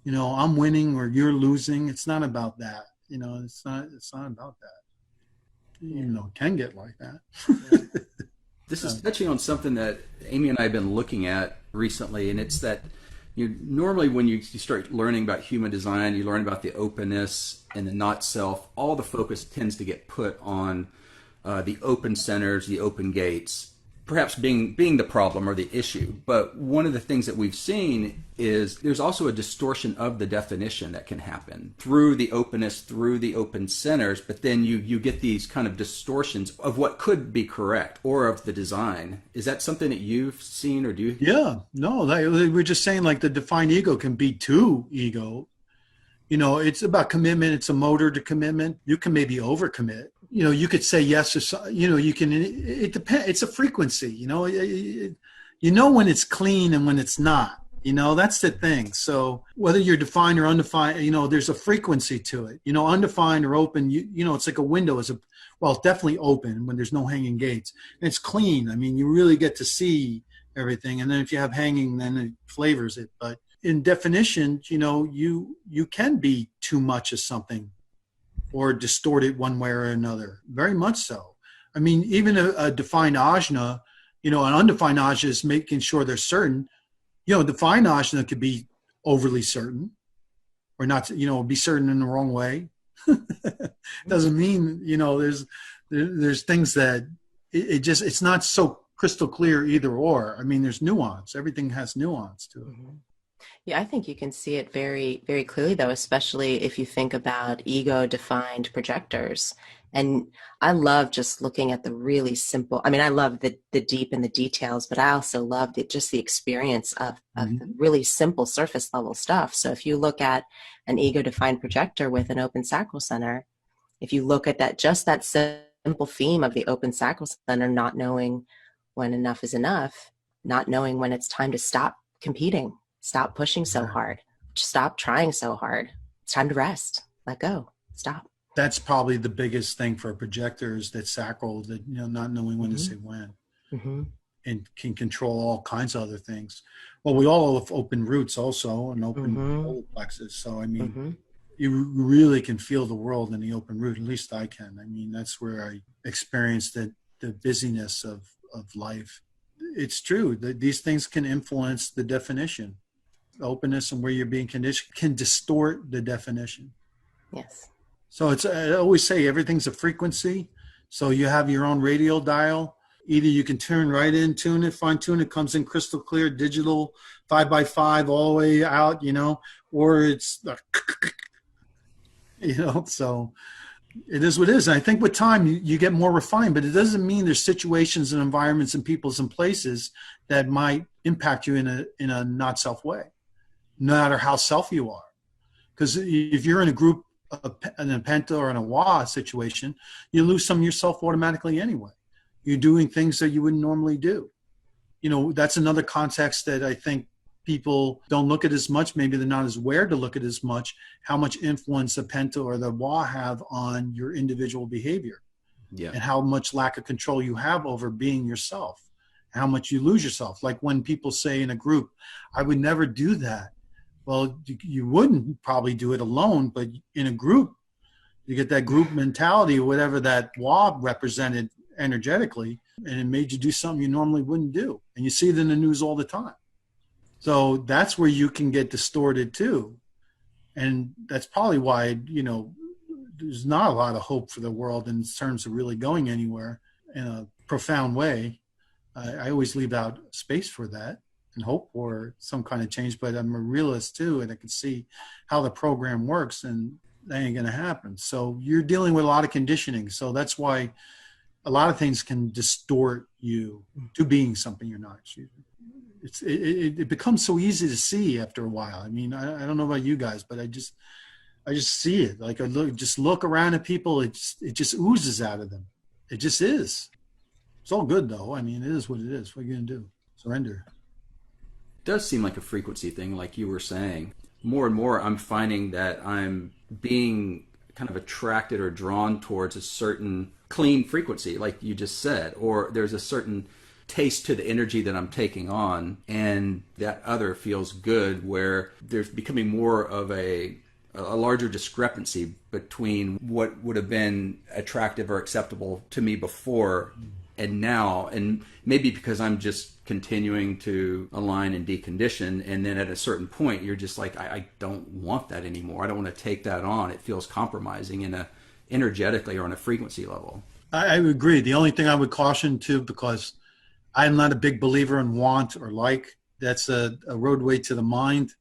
Speaker 2: I'm winning or you're losing. It's not about that. It's not about that. It can get like that.
Speaker 4: This is touching on something that Amy and I have been looking at recently, and it's that normally when you start learning about human design, you learn about the openness and the not self, all the focus tends to get put on the open centers, the open gates, perhaps being the problem or the issue. But one of the things that we've seen is there's also a distortion of the definition that can happen through the openness, through the open centers, but then you get these kind of distortions of what could be correct or of the design. Is that something that you've seen or do you?
Speaker 2: Yeah, no, we're just saying like the defined ego can be too ego. It's about commitment. It's a motor to commitment. You can maybe overcommit. You could say yes or you can. It depends. It's a frequency. When it's clean and when it's not. That's the thing. So whether you're defined or undefined, there's a frequency to it. Undefined or open. It's like a window. It's definitely open when there's no hanging gates. And it's clean. I mean, you really get to see everything. And then if you have hanging, then it flavors it. But in definition, you can be too much of something or distort it one way or another. Very much so. I mean, even a defined ajna, an undefined ajna is making sure they're certain. Defined ajna could be overly certain or not, be certain in the wrong way. Doesn't mean, there's things that it's not so crystal clear either or. I mean, there's nuance. Everything has nuance to it.
Speaker 3: Mm-hmm. Yeah, I think you can see it very, very clearly, though, especially if you think about ego-defined projectors. And I love just looking at the really simple. I mean, I love the deep and the details, but I also love just the experience of the really simple surface level stuff. So if you look at an ego-defined projector with an open sacral center, if you look at that simple theme of the open sacral center, not knowing when enough is enough, not knowing when it's time to stop competing, stop pushing so hard, stop trying so hard. It's time to rest, let go, stop.
Speaker 2: That's probably the biggest thing for a projector is that sacral, that, not knowing when to say when, and can control all kinds of other things. Well, we all have open roots also and open solar plexus. So, I mean, you really can feel the world in the open root. At least I can. I mean, that's where I experienced the busyness of life. It's true that these things can influence the definition. Openness and where you're being conditioned can distort the definition.
Speaker 3: Yes.
Speaker 2: So I always say everything's a frequency. So you have your own radio dial. Either you can turn right in, tune it, fine tune it, comes in crystal clear, digital, 5x5 all the way out, or it's, so it is what it is. And I think with time you get more refined, but it doesn't mean there's situations and environments and peoples and places that might impact you in a not self way, no matter how self you are. Because if you're in a group, in a penta or in a wa situation, you lose some of yourself automatically anyway. You're doing things that you wouldn't normally do. That's another context that I think people don't look at as much. Maybe they're not as aware to look at as much, how much influence the penta or the wa have on your individual behavior. Yeah. And how much lack of control you have over being yourself, how much you lose yourself. Like when people say in a group, I would never do that. Well, you wouldn't probably do it alone, but in a group, you get that group mentality or whatever that wa represented energetically, and it made you do something you normally wouldn't do. And you see it in the news all the time. So that's where you can get distorted too. And that's probably why, there's not a lot of hope for the world in terms of really going anywhere in a profound way. I always leave out space for that and hope for some kind of change, but I'm a realist too, and I can see how the program works, and that ain't going to happen. So you're dealing with a lot of conditioning. So that's why a lot of things can distort you to being something you're not. It becomes so easy to see after a while. I mean, I don't know about you guys, but I just see it. Like just look around at people. It just oozes out of them. It just is. It's all good though. I mean, it is what it is. What are you going to do? Surrender.
Speaker 4: It does seem like a frequency thing, like you were saying. More and more, I'm finding that I'm being kind of attracted or drawn towards a certain clean frequency, like you just said, or there's a certain taste to the energy that I'm taking on, and that other feels good, where there's becoming more of a larger discrepancy between what would have been attractive or acceptable to me before and now. And maybe because I'm just continuing to align and decondition, and then at a certain point you're just like, I don't want that anymore. I don't want to take that on. It feels compromising energetically or on a frequency level.
Speaker 2: I agree. The only thing I would caution too, because I'm not a big believer in want or like. That's a roadway to the mind.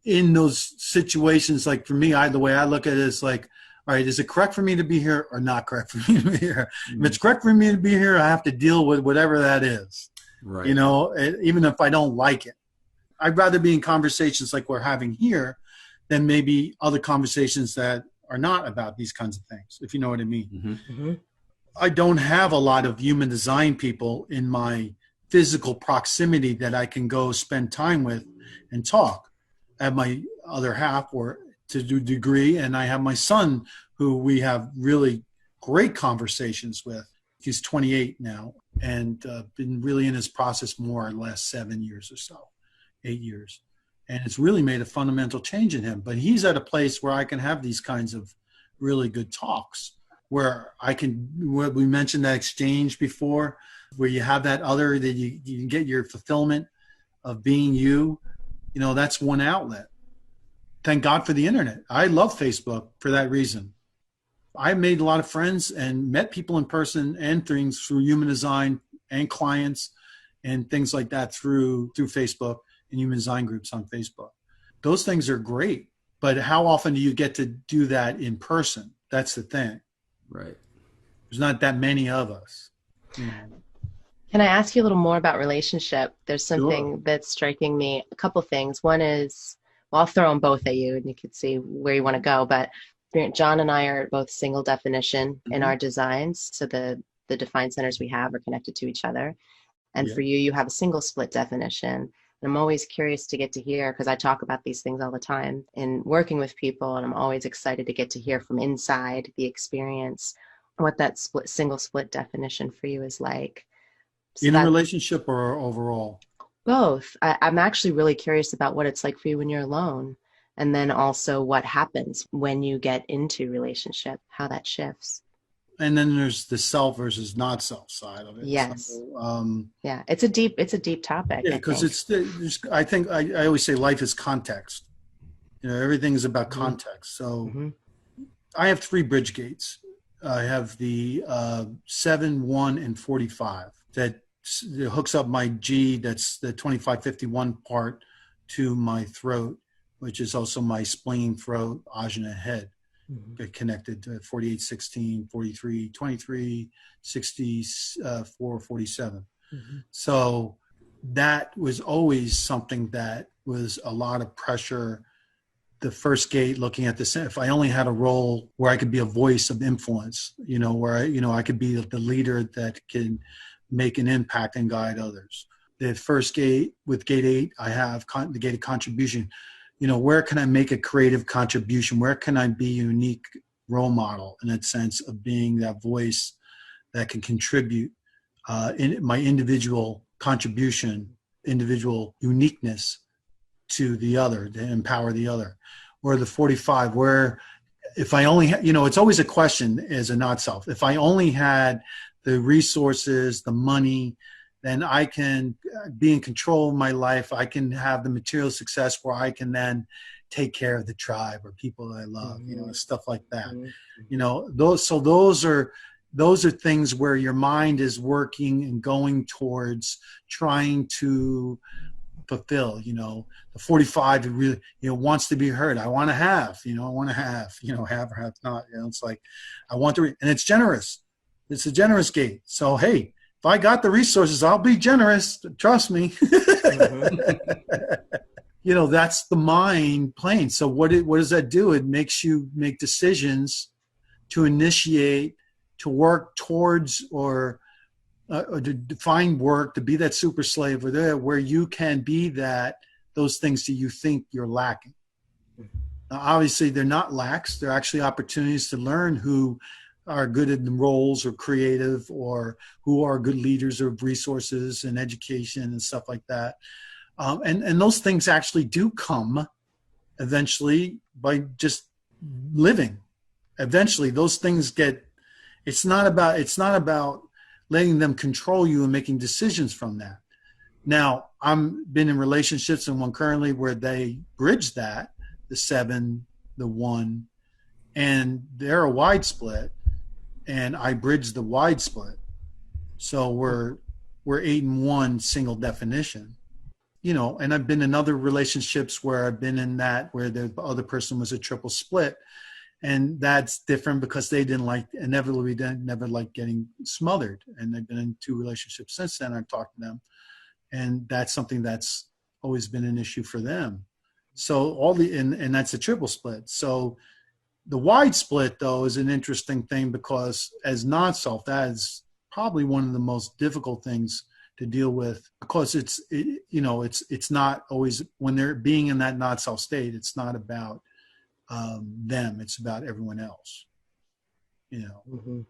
Speaker 2: In those situations, like for me, the way I look at it is like, all right, is it correct for me to be here or not correct for me to be here? If it's correct for me to be here, I have to deal with whatever that is. Right. Even if I don't like it. I'd rather be in conversations like we're having here than maybe other conversations that are not about these kinds of things, if you know what I mean. Mm-hmm. Mm-hmm. I don't have a lot of human design people in my physical proximity that I can go spend time with and talk. I have my other half, or to a degree, and I have my son, who we have really great conversations with. He's 28 now, and been really in his process more in the last 7 years or so, 8 years. And it's really made a fundamental change in him. But he's at a place where I can have these kinds of really good talks, where we mentioned that exchange before, where you have that other, that you can get your fulfillment of being you. That's one outlet. Thank God for the internet. I love Facebook for that reason. I made a lot of friends and met people in person and things through human design and clients and things like that through Facebook and human design groups on Facebook. Those things are great, but how often do you get to do that in person? That's the thing.
Speaker 4: Right.
Speaker 2: There's not that many of us. You know.
Speaker 3: Can I ask you a little more about relationship? There's something
Speaker 2: Sure.
Speaker 3: that's striking me. A couple things. One is, well, I'll throw them both at you and you can see where you want to go. But John and I are both single definition in our designs. So the defined centers we have are connected to each other. And
Speaker 2: Yeah.
Speaker 3: for you, you have a single split definition. And I'm always curious to get to hear, because I talk about these things all the time in working with people. And I'm always excited to get to hear from inside the experience, what that single split definition for you is like. So
Speaker 2: In a relationship or overall?
Speaker 3: both. I'm actually really curious about what it's like for you when you're alone. And then also what happens when you get into relationship, how that shifts.
Speaker 2: And then there's the self versus not self side of it.
Speaker 3: Yes.
Speaker 2: So,
Speaker 3: Yeah. It's a deep topic.
Speaker 2: yeah, because I think I always say life is context. You know, everything is about context. So I have 3 bridge gates. I have the 7, 1, and 45 that hooks up my G, that's the 2551 part, to my throat, which is also my spleen, throat, ajna, head. Get connected to 48, 16, 43, 23, 64, 47. So that was always something that was a lot of pressure. The first gate, looking at this, if I only had a role where I could be a voice of influence, you know, where I could be the leader that can make an impact and guide others. The first gate, with gate 8, I have the gate of contribution. You know, where can I make a creative contribution? Where can I be a unique role model in that sense of being that voice that can contribute in my individual contribution, individual uniqueness to the other, to empower the other? Or the 45, where if I only, it's always a question as a not self. If I only had the resources, the money, then I can be in control of my life. I can have the material success where I can then take care of the tribe or people that I love, stuff like that. Those are things where your mind is working and going towards trying to fulfill. The 45, it really, wants to be heard. I want to have, have or have not. It's like, I want to, and it's generous. It's a generous gate. So, hey, if I got the resources, I'll be generous. Trust me. That's the mind playing. So what does that do? It makes you make decisions to initiate, to work towards, or to define work, to be that super slave, or there where you can be those things that you think you're lacking. Now, obviously, they're not lacks. They're actually opportunities to learn who are good in roles or creative, or who are good leaders of resources and education and stuff like that. And those things actually do come eventually by just living. Eventually those things it's not about letting them control you and making decisions from that. Now, I've been in relationships, and one currently, where they bridge that, the 7, the 1, and they're a wide split, and I bridge the wide split. So we're 8 and 1 single definition, and I've been in other relationships where I've been in that, where the other person was a triple split. And that's different because they never like getting smothered. And they've been in 2 relationships since then. I've talked to them, and that's something that's always been an issue for them. So and that's a triple split. So the wide split, though, is an interesting thing, because as non-self, that is probably one of the most difficult things to deal with, because it's not always, when they're being in that not-self state, it's not about them, it's about everyone else.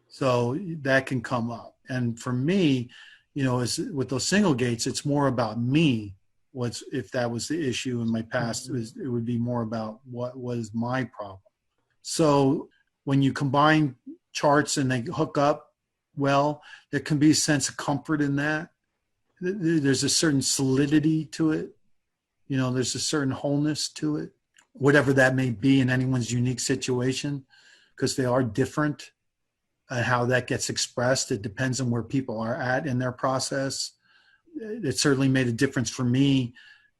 Speaker 2: So that can come up. And for me, with those single gates, it's more about me. If that was the issue in my past, it would be more about what was my problem. So when you combine charts and they hook up well, there can be a sense of comfort in that. There's a certain solidity to it. There's a certain wholeness to it, whatever that may be in anyone's unique situation. because they are different and how that gets expressed. It depends on where people are at in their process. It certainly made a difference for me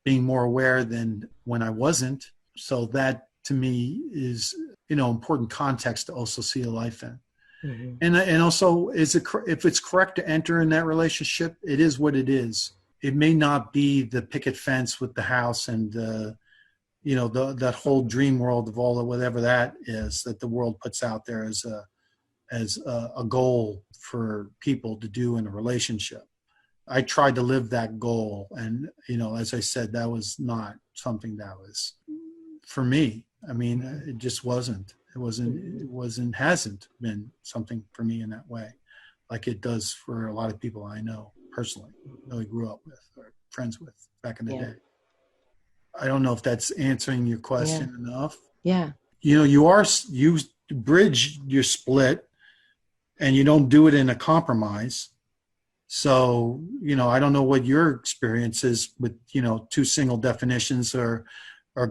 Speaker 2: being more aware than when I wasn't. So that to me is, important context to also see a life in.
Speaker 3: Mm-hmm.
Speaker 2: And also, if it's correct to enter in that relationship, it is what it is. It may not be the picket fence with the house and, that whole dream world of all of whatever that is that the world puts out there as a goal for people to do in a relationship. I tried to live that goal. And, as I said, that was not something that was for me. I mean, it just wasn't. Hasn't been something for me in that way, like it does for a lot of people I know personally, really grew up with or friends with back in the day. I don't know if that's answering your question enough.
Speaker 3: Yeah.
Speaker 2: You bridge your split and you don't do it in a compromise. So, I don't know what your experience is with, two single definitions are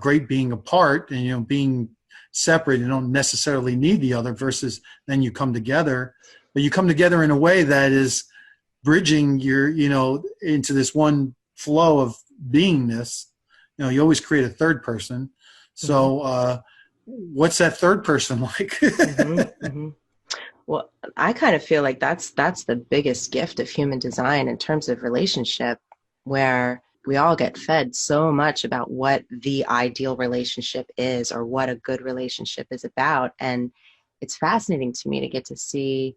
Speaker 2: great being apart and, being separate. You don't necessarily need the other versus then you come together, but you come together in a way that is bridging your, into this one flow of beingness. You always create a third person. So, what's that third person like?
Speaker 3: Mm-hmm, mm-hmm. Well, I kind of feel like that's the biggest gift of human design in terms of relationship, where we all get fed so much about what the ideal relationship is or what a good relationship is about. And it's fascinating to me to get to see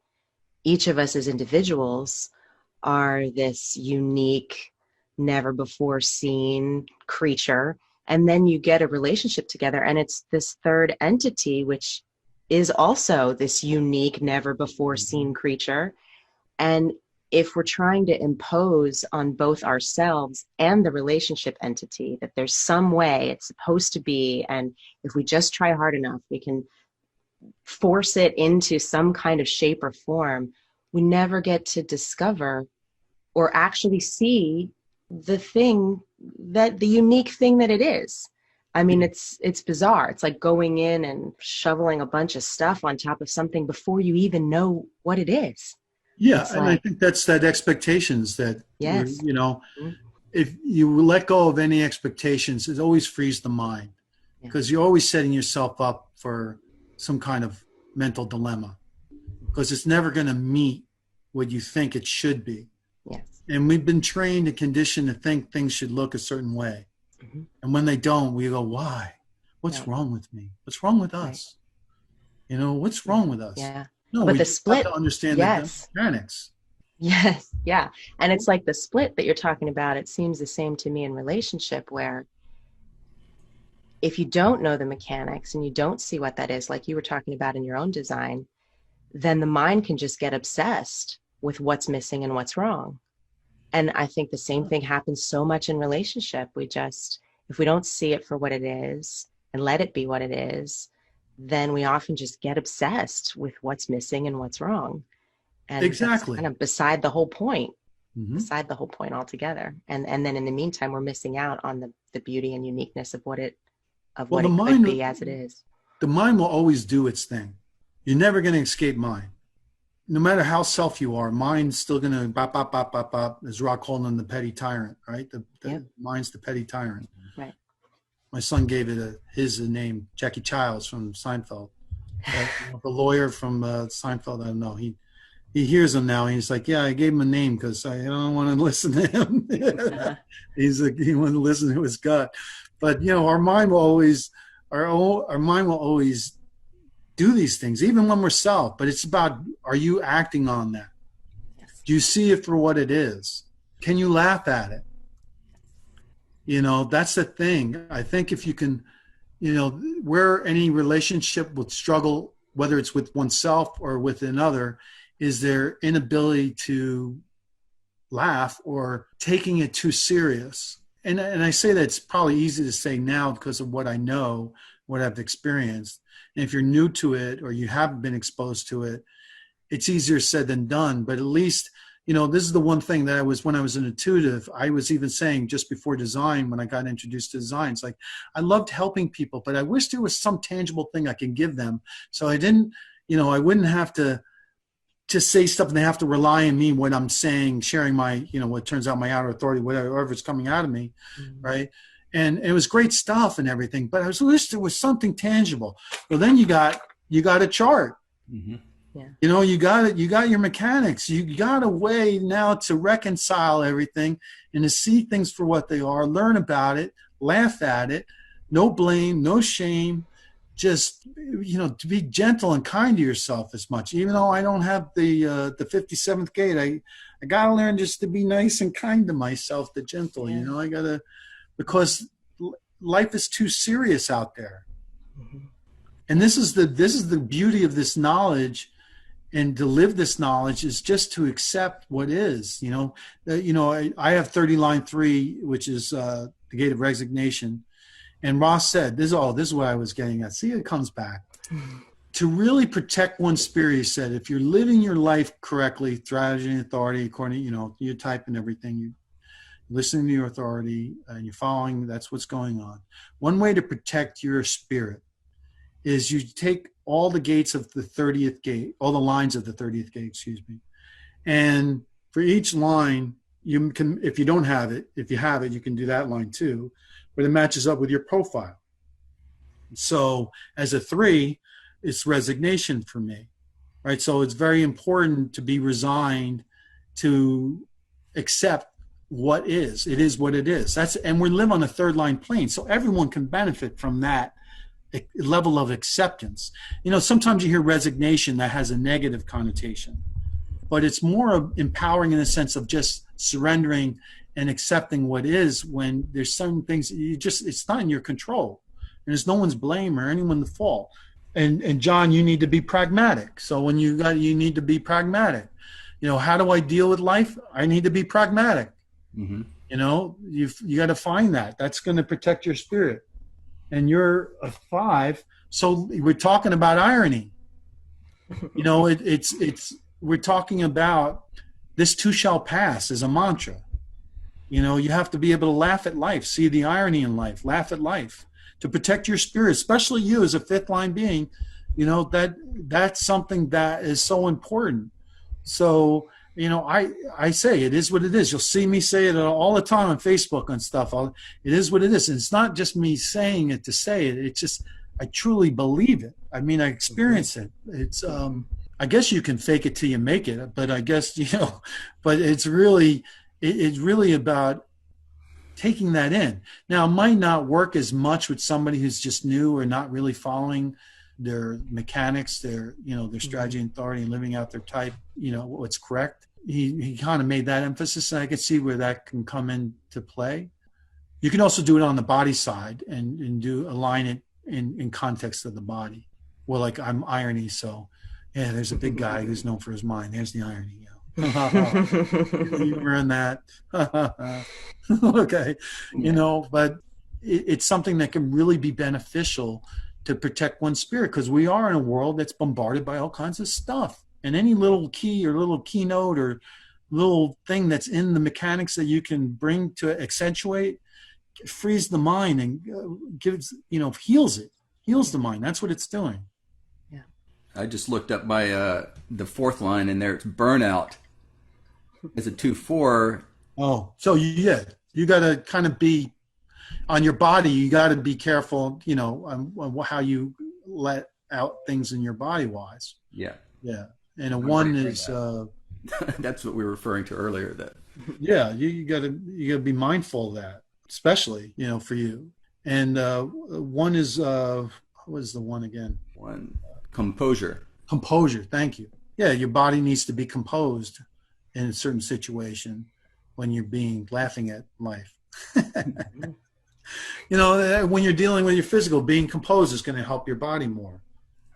Speaker 3: each of us as individuals are this unique, never before seen creature. And then you get a relationship together and it's this third entity, which is also this unique, never before seen creature. And if we're trying to impose on both ourselves and the relationship entity that there's some way it's supposed to be, and if we just try hard enough, we can force it into some kind of shape or form, we never get to discover or actually see the unique thing that it is. I mean, it's bizarre. It's like going in and shoveling a bunch of stuff on top of something before you even know what it is.
Speaker 2: Yeah, it's I think that's that expectations that,
Speaker 3: yes.
Speaker 2: If you let go of any expectations, it always frees the mind because you're always setting yourself up for some kind of mental dilemma because it's never going to meet what you think it should be.
Speaker 3: Yes.
Speaker 2: And we've been trained and conditioned to think things should look a certain way. Mm-hmm. And when they don't, we go, why? What's wrong with me? What's wrong with us? Right. What's wrong with us?
Speaker 3: Yeah.
Speaker 2: No,
Speaker 3: but
Speaker 2: we
Speaker 3: the split,
Speaker 2: have to understand the mechanics.
Speaker 3: Yes. Yeah. And it's like the split that you're talking about. It seems the same to me in relationship where if you don't know the mechanics and you don't see what that is, like you were talking about in your own design, then the mind can just get obsessed with what's missing and what's wrong. And I think the same thing happens so much in relationship. If we don't see it for what it is and let it be what it is, then we often just get obsessed with what's missing and what's wrong. And
Speaker 2: exactly.
Speaker 3: That's kind of beside the whole point, altogether. And then in the meantime, we're missing out on the beauty and uniqueness of what it could be as it is.
Speaker 2: The mind will always do its thing. You're never going to escape mind. No matter how self you are, mind's still going to bop, bop, bop, bop, bop, as Rock Holden, the petty tyrant, right? The mind's the petty tyrant.
Speaker 3: Right.
Speaker 2: My son gave it his name, Jackie Childs from Seinfeld. The lawyer from Seinfeld, I don't know. He hears him now. And he's like, yeah, I gave him a name because I don't want to listen to him. He wanted to listen to his gut. But, our mind will always do these things, even when we're self. But it's about, are you acting on that?
Speaker 3: Yes.
Speaker 2: Do you see it for what it is? Can you laugh at it? That's the thing. I think if you can, where any relationship would struggle, whether it's with oneself or with another, is their inability to laugh or taking it too serious. And I say that it's probably easy to say now because of what I know, what I've experienced. And if you're new to it or you haven't been exposed to it, it's easier said than done. But at least this is the one thing that when I was an intuitive, I was even saying just before design, when I got introduced to design, it's like, I loved helping people, but I wish there was some tangible thing I can give them. So I didn't, I wouldn't have to just say stuff and they have to rely on me when I'm saying, sharing my, what turns out my outer authority, whatever's coming out of me. Right. And it was great stuff and everything, but I wish there was something tangible. Well, then you got a chart.
Speaker 3: Yeah.
Speaker 2: You got your mechanics. You got a way now to reconcile everything and to see things for what they are, learn about it, laugh at it, no blame, no shame, just, to be gentle and kind to yourself as much. Even though I don't have the 57th gate, I got to learn just to be nice and kind to myself, the gentle, I got to, because life is too serious out there. And this is the beauty of this knowledge. And to live this knowledge is just to accept what is, I have 30 line 3, which is the gate of resignation. And Ross said, this is what I was getting at. See, it comes back. To really protect one's spirit, he said, if you're living your life correctly, strategy and authority, according to, your type and everything, you're listening to your authority and you're following, that's what's going on. One way to protect your spirit is you take all the gates of the 30th gate, all the lines of the 30th gate, and for each line, you can, if you don't have it, if you have it, you can do that line too, but it matches up with your profile. So as a 3, it's resignation for me, right? So it's very important to be resigned, to accept what is. It is what it is. And we live on a 3rd line plane, so everyone can benefit from that level of acceptance. Sometimes you hear resignation that has a negative connotation, but it's more empowering in the sense of just surrendering and accepting what is, when there's some things it's not in your control, and there's no one's blame or anyone to fault. And John, you need to be pragmatic. So when you need to be pragmatic. How do I deal with life? I need to be pragmatic. You got to find that. That's going to protect your spirit. And you're a 5, so we're talking about irony. We're talking about this too shall pass as a mantra. You have to be able to laugh at life, see the irony in life, laugh at life, to protect your spirit, especially you as a 5th line being. That's something that is so important. So, I say it is what it is. You'll see me say it all the time on Facebook and stuff. It is what it is. And it's not just me saying it to say it. It's just, I truly believe it. I mean, I experience it. It's, I guess you can fake it till you make it, but I guess, but it's really about taking that in. Now, it might not work as much with somebody who's just new or not really following their mechanics, their strategy and authority, and living out their type, what's correct. He kind of made that emphasis, and I could see where that can come into play. You can also do it on the body side and align it in context of the body. Well, like I'm irony, so yeah, there's a big guy who's known for his mind. There's the irony. Humor in that. Okay, but it's something that can really be beneficial to protect one's spirit, because we are in a world that's bombarded by all kinds of stuff. And any little key or little keynote or little thing that's in the mechanics that you can bring to accentuate frees the mind and gives, heals the mind. That's what it's doing.
Speaker 3: Yeah.
Speaker 4: I just looked up my the 4th line, and there it's burnout. It's a 2-4.
Speaker 2: Oh, so you got to kind of be on your body. You got to be careful, on how you let out things in your body wise.
Speaker 4: Yeah.
Speaker 2: Yeah. And a 1 is
Speaker 4: that's what we were referring to earlier. That
Speaker 2: you got to be mindful of that, especially for you. And 1 is what is the 1 again?
Speaker 4: 1 composure.
Speaker 2: Composure. Thank you. Yeah, your body needs to be composed in a certain situation when you're laughing at life. When you're dealing with your physical, being composed is going to help your body more,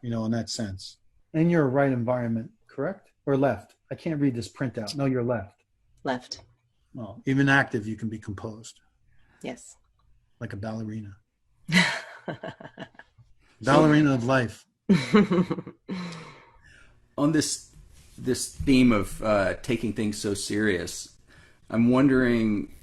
Speaker 2: in that sense. And you're a right environment, correct? Or left? I can't read this printout. No, you're left.
Speaker 3: Left.
Speaker 2: Well, even active, you can be composed.
Speaker 3: Yes.
Speaker 2: Like a ballerina. Ballerina of life.
Speaker 4: On this this theme of taking things so serious, I'm wondering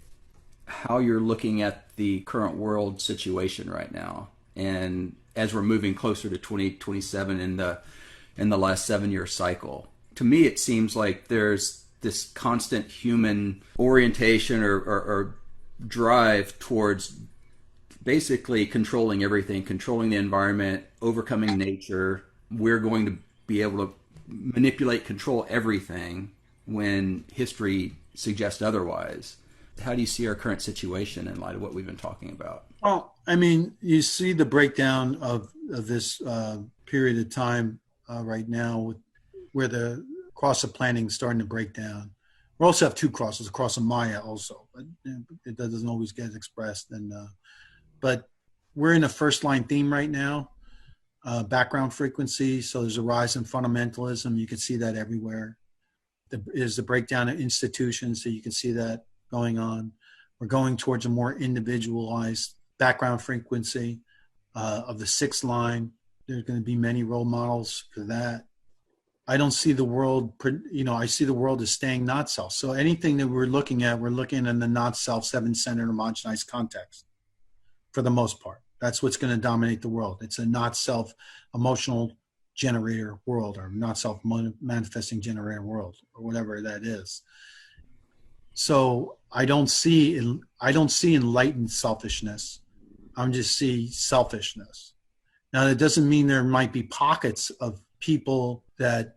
Speaker 4: how you're looking at the current world situation right now, and as we're moving closer to 2027 in the last 7-year cycle. To me, it seems like there's this constant human orientation or drive towards basically controlling everything, controlling the environment, overcoming nature. We're going to be able to manipulate, control everything when history suggests otherwise. How do you see our current situation in light of what we've been talking about?
Speaker 2: Well, I mean, you see the breakdown of this period of time right now, where the cross of planning is starting to break down. We also have two crosses, a cross of Maya also, but it doesn't always get expressed. But we're in a first line theme right now, background frequency. So there's a rise in fundamentalism. You can see that everywhere. There's the breakdown of institutions, so you can see that going on. We're going towards a more individualized background frequency of the sixth line. There's going to be many role models for that. I don't see the world, I see the world as staying not self. So anything that we're looking at in the not self, seven-centered, homogenized context for the most part. That's what's going to dominate the world. It's a not self emotional generator world, or not self manifesting generator world, or whatever that is. So I don't see enlightened selfishness. I'm just see selfishness. Now, that doesn't mean there might be pockets of people that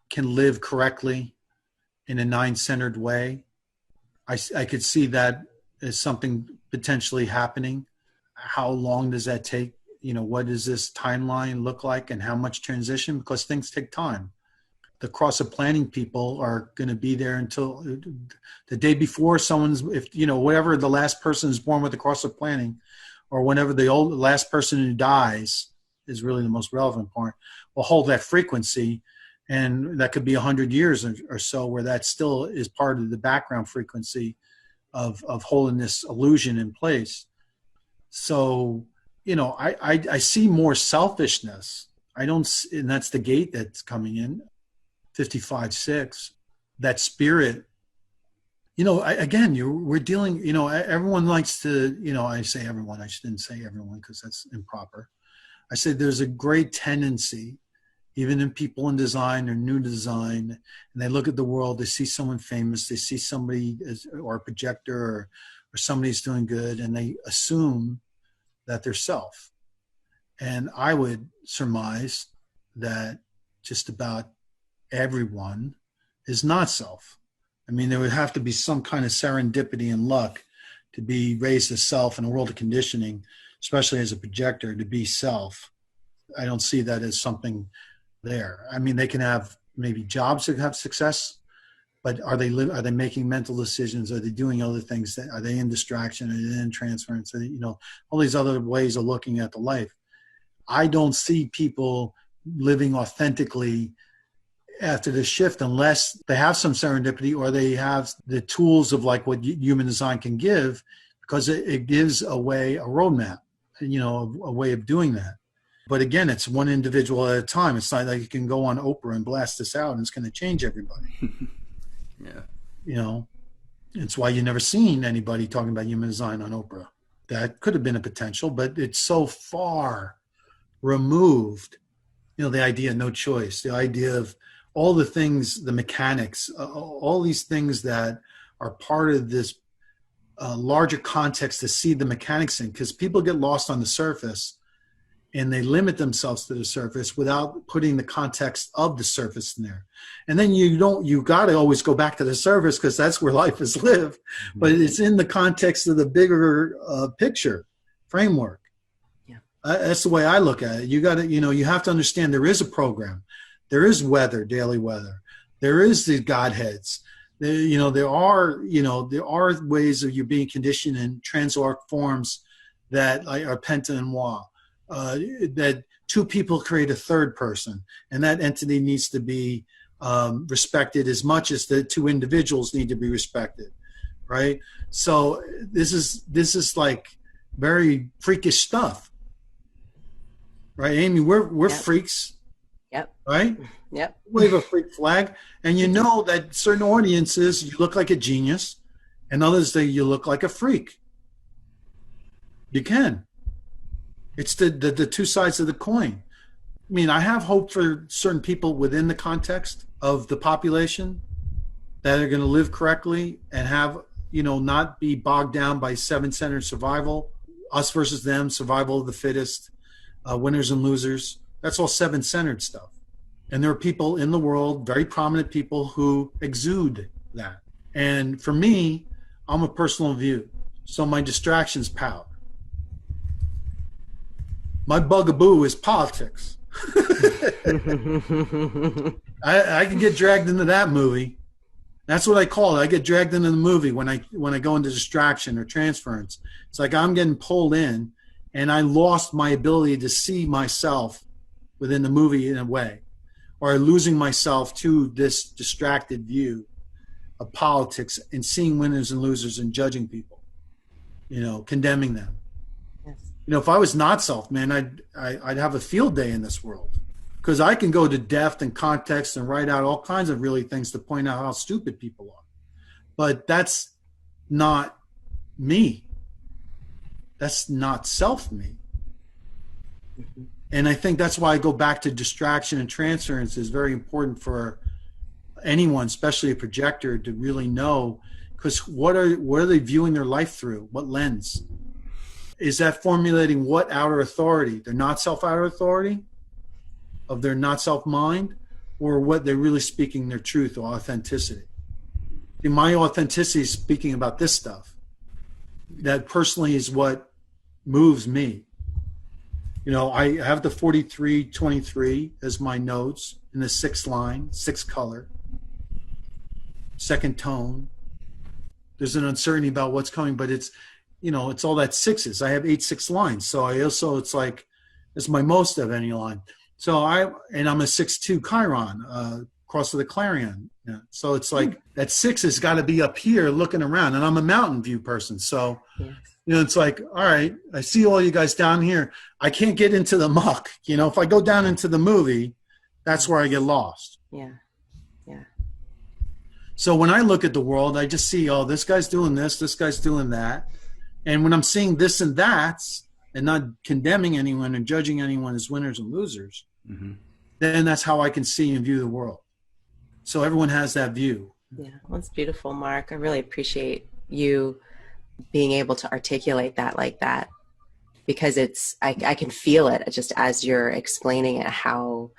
Speaker 2: can live correctly in a nine-centered way. I could see that as something potentially happening. How long does that take? What does this timeline look like, and how much transition? Because things take time. The cross of planning people are going to be there until the day before whatever the last person is born with the cross of planning, or whenever the last person who dies is really the most relevant part, will hold that frequency. And that could be 100 years or so, where that still is part of the background frequency of holding this illusion in place. So, I see more selfishness. And that's the gate that's coming in, 55-6, that spirit. We're dealing, everyone likes to, I say everyone, I shouldn't say everyone because that's improper. I said there's a great tendency, even in people in design or new design, and they look at the world, they see someone famous, they see somebody or a projector or somebody's doing good, and they assume that they're self. And I would surmise that just about everyone is not self. I mean, there would have to be some kind of serendipity and luck to be raised as self in a world of conditioning, especially as a projector, to be self. I don't see that as something there. I mean, they can have maybe jobs that have success, but are they making mental decisions? Are they doing other things? Are they in distraction? Are they in transference? All these other ways of looking at the life. I don't see people living authentically after the shift unless they have some serendipity, or they have the tools of like what human design can give, because it gives a roadmap, a way of doing that. But again, it's one individual at a time. It's not like you can go on Oprah and blast this out and it's going to change everybody.
Speaker 4: Yeah.
Speaker 2: It's why you never seen anybody talking about human design on Oprah. That could have been a potential, but it's so far removed. The idea of no choice, the idea of all the things, the mechanics, all these things that are part of this larger context to see the mechanics in, because people get lost on the surface and they limit themselves to the surface without putting the context of the surface in there. And then you got to always go back to the surface, because that's where life is lived, but it's in the context of the bigger picture framework.
Speaker 3: Yeah.
Speaker 2: That's the way I look at it. You got to, you have to understand there is a program. There is weather, daily weather. There is the Godheads. There are ways of you being conditioned in transarc forms that are penta and wa. That two people create a third person, and that entity needs to be respected as much as the two individuals need to be respected, right? So this is like very freakish stuff, right, Amy? We're freaks.
Speaker 3: Yep.
Speaker 2: Right?
Speaker 3: Yep.
Speaker 2: Wave a freak flag. And you know that certain audiences, you look like a genius, and others say you look like a freak. You can. It's the two sides of the coin. I mean, I have hope for certain people within the context of the population that are going to live correctly and have, not be bogged down by seven-centered survival, us versus them, survival of the fittest, winners and losers. That's all seven-centered stuff. And there are people in the world, very prominent people, who exude that. And for me, I'm a personal view. So my distraction's power. My bugaboo is politics. I can get dragged into that movie. That's what I call it. I get dragged into the movie when I go into distraction or transference. It's like I'm getting pulled in, and I lost my ability to see myself within the movie in a way, or losing myself to this distracted view of politics and seeing winners and losers and judging people, condemning them.
Speaker 3: Yes.
Speaker 2: If I was not self, man, I'd have a field day in this world, because I can go to depth and context and write out all kinds of really things to point out how stupid people are. But that's not me. That's not self me. Mm-hmm. And I think that's why I go back to distraction and transference is very important for anyone, especially a projector, to really know, because what are they viewing their life through? What lens? Is that formulating what outer authority? Their not self outer authority of their not self mind, or what they're really speaking their truth or authenticity? See, my authenticity is speaking about this stuff. That personally is what moves me. I have the 4323 as my notes in the sixth line, sixth color, second tone. There's an uncertainty about what's coming, but it's all that sixes. I have 8/6 lines. So it's like, it's my most of any line. So I'm a 6/2 Chiron, cross of the clarion. Yeah. So it's like that six has got to be up here looking around, and I'm a mountain view person. So, it's like, all right, I see all you guys down here. I can't get into the muck. If I go down into the movie, that's where I get lost.
Speaker 3: Yeah. Yeah.
Speaker 2: So when I look at the world, I just see, this guy's doing this guy's doing that. And when I'm seeing this and that, and not condemning anyone and judging anyone as winners and losers, mm-hmm. then that's how I can see and view the world. So everyone has that view.
Speaker 3: Yeah, well, it's beautiful, Mark. I really appreciate you being able to articulate that like that, because I can feel it just as you're explaining it, how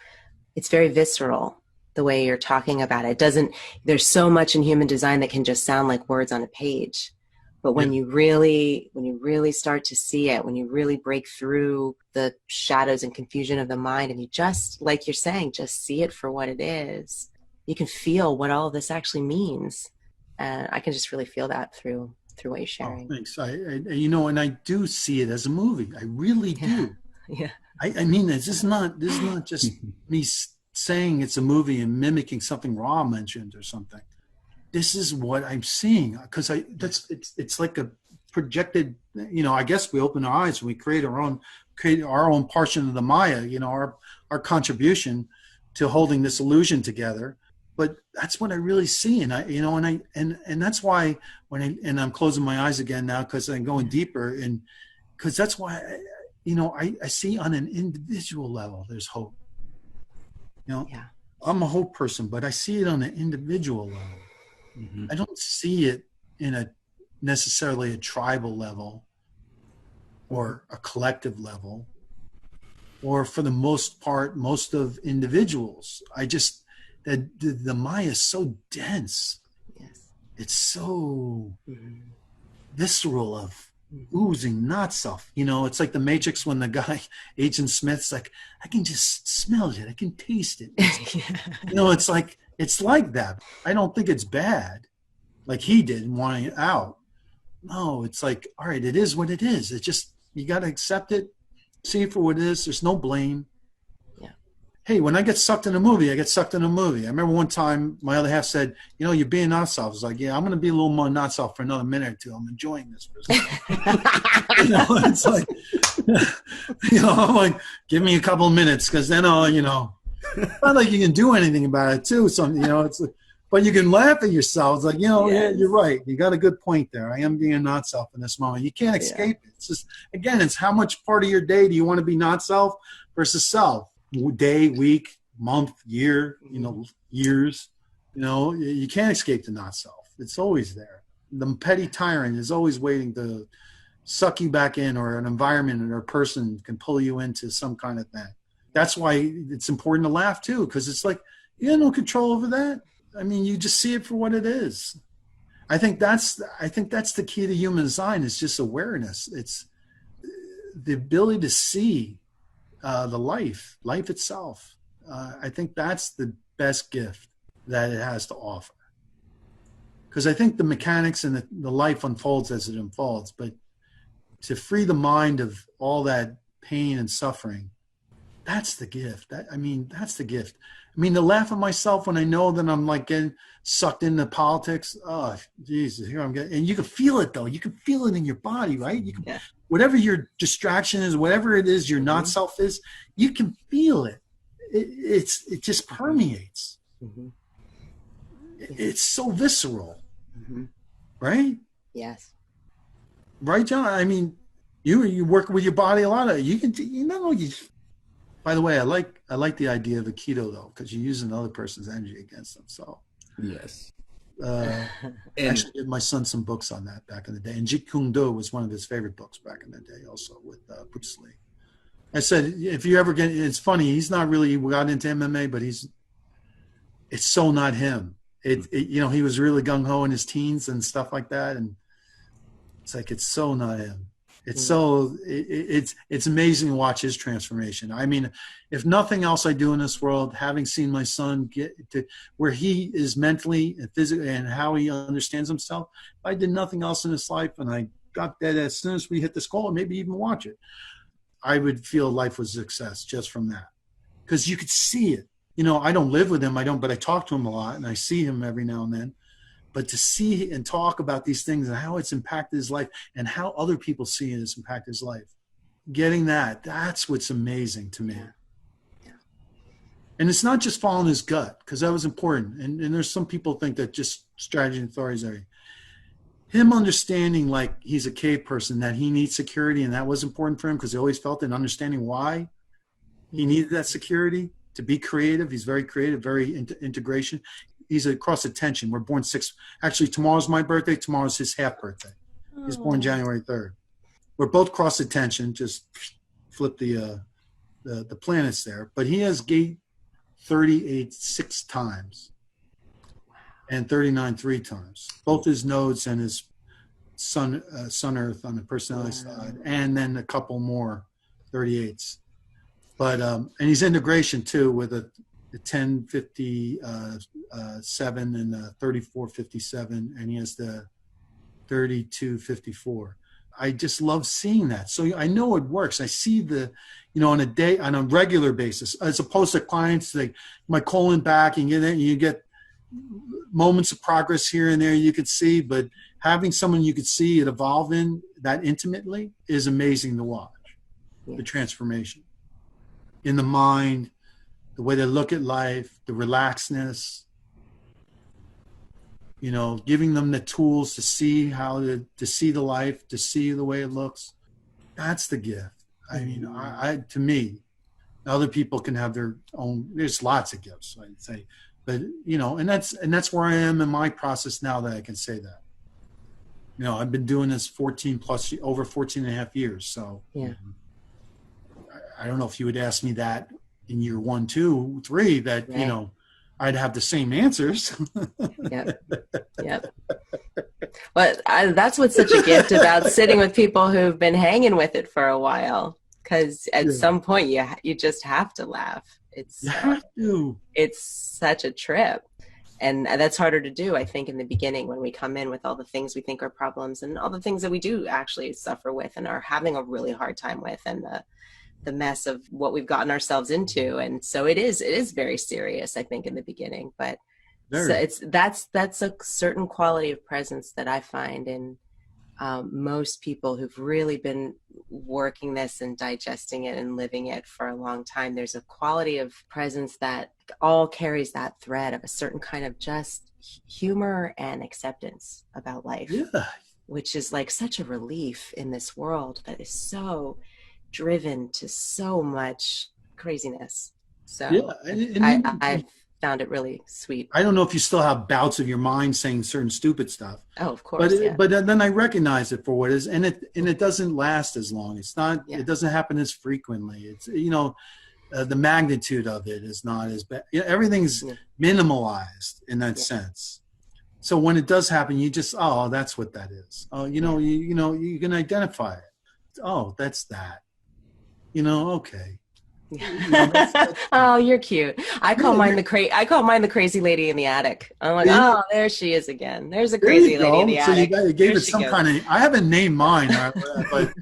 Speaker 3: it's very visceral, the way you're talking about it. There's so much in human design that can just sound like words on a page. But when you really start to see it, when you really break through the shadows and confusion of the mind, and you just, like you're saying, just see it for what it is, you can feel what all of this actually means. And I can just really feel that through what you're sharing.
Speaker 2: Oh, thanks. And I do see it as a movie. I really do.
Speaker 3: Yeah.
Speaker 2: I mean, this is not just me saying it's a movie and mimicking something Ra mentioned or something. This is what I'm seeing, because it's like a projected, I guess we open our eyes and we create our own portion of the Maya, our contribution to holding this illusion together. But that's what I really see. And and that's why I'm closing my eyes again now, because I'm going deeper, and because that's why, I see on an individual level, there's hope.
Speaker 3: Yeah.
Speaker 2: I'm a hope person, but I see it on an individual level. Mm-hmm. I don't see it in necessarily a tribal level or a collective level, or for the most part, most of individuals. The Maya is so dense.
Speaker 3: Yes.
Speaker 2: It's so visceral, of oozing not self. It's like the Matrix when the guy, Agent Smith's like, I can just smell it. I can taste it. It's like that. I don't think it's bad, like he did in wanting it out. No, it's like, all right, it is what it is. It's just, you got to accept it, see it for what it is. There's no blame.
Speaker 3: Yeah.
Speaker 2: Hey, when I get sucked in a movie, I get sucked in a movie. I remember one time my other half said, you're being not self. I was like, yeah, I'm going to be a little more not self for another minute or two. I'm enjoying this business. It's like, I'm like, give me a couple of minutes, because then I'll, not like you can do anything about it too. Something, it's like, but you can laugh at yourself. It's like, yeah, you're right. You got a good point there. I am being a not self in this moment. You can't escape it. It's just, again, it's how much part of your day do you want to be not self versus self? Day, week, month, year, years. You can't escape the not self. It's always there. The petty tyrant is always waiting to suck you back in, or an environment or a person can pull you into some kind of thing. That's why it's important to laugh too, because it's like you have no control over that. I mean, you just see it for what it is. I think that's the key to human design, is just awareness. It's the ability to see the life itself. I think that's the best gift that it has to offer. Because I think the mechanics and the life unfolds as it unfolds, but to free the mind of all that pain and suffering, that's the gift. That's the gift. I mean, to laugh at myself when I know that I'm like getting sucked into politics. Oh, Jesus, here I'm getting, and you can feel it though. You can feel it in your body, right? You can, whatever your distraction is, whatever it is your not self is, you can feel it. It just permeates. Mm-hmm. It's so visceral, right?
Speaker 3: Yes.
Speaker 2: Right, John? I mean, you work with your body a lot. You can, by the way, I like the idea of a keto though, because you're using another person's energy against them. So
Speaker 4: yes.
Speaker 2: I actually did my son some books on that back in the day, and Jeet Kune Do was one of his favorite books back in the day, also with Bruce Lee. I said, if you ever get, it's funny, he's not really got into MMA, but it's so not him. He was really gung ho in his teens and stuff like that, and it's like it's so not him. It's so it's amazing to watch his transformation. I mean, if nothing else I do in this world, having seen my son get to where he is mentally and physically and how he understands himself, if I did nothing else in his life and I got that as soon as we hit this call and maybe even watch it, I would feel life was a success just from that. Because you could see it. I don't live with him, but I talk to him a lot and I see him every now and then. But to see and talk about these things and how it's impacted his life and how other people see it has impacted his life, getting that's what's amazing to me. Yeah. And it's not just following his gut, because that was important. And there's some people think that just strategy and authorities are. Him understanding, like he's a cave person, that he needs security, and that was important for him because he always felt it, and understanding why he needed that security to be creative. He's very creative, very into integration. He's across attention. We're born actually tomorrow's my birthday. Tomorrow's his half birthday. He's born January 3rd. We're both cross attention. Just flip the planets there. But he has gate 38 6 times and 39 3 times. Both his nodes and his sun Earth on the personality side, and then a couple more 38s. But and he's integration too with the 1057 and the 3457, and he has the 3254. I just love seeing that. So I know it works. I see on a regular basis, as opposed to clients like my colon back, and you get moments of progress here and there you could see, but having someone you could see it evolve in that intimately is amazing to watch. The transformation in the mind, the way they look at life, the relaxedness, giving them the tools to see how to see the life, to see the way it looks. That's the gift. I mean, to me, other people can have their own, there's lots of gifts, I'd say, but and that's where I am in my process now that I can say that. I've been doing this over 14 and a half years. So I don't know if you would ask me that in year 1, 2, 3, that, I'd have the same answers.
Speaker 3: Yep. But that's what's such a gift about sitting with people who've been hanging with it for a while. Because at some point you just have to laugh. You have to. It's such a trip. And that's harder to do, I think, in the beginning when we come in with all the things we think are problems and all the things that we do actually suffer with and are having a really hard time with, and the mess of what we've gotten ourselves into. And so it is very serious, I think, in the beginning, but so that's a certain quality of presence that I find in most people who've really been working this and digesting it and living it for a long time, there's a quality of presence that all carries that thread of a certain kind of just humor and acceptance about life, which is like such a relief in this world that is so driven to so much craziness. So I've found it really sweet.
Speaker 2: I don't know if you still have bouts of your mind saying certain stupid stuff.
Speaker 3: Oh, of course.
Speaker 2: But then I recognize it for what it is, and it doesn't last as long. It's not. It doesn't happen as frequently. It's the magnitude of it is not as bad. Everything's minimalized in that sense. So when it does happen, you just that's what that is. Oh, you can identify it. Oh, that's that. Okay.
Speaker 3: Oh, you're cute. I call mine the crazy lady in the attic. I'm like, there she is again. There's a crazy lady in the attic.
Speaker 2: So you gave it some kind of. I haven't named mine, but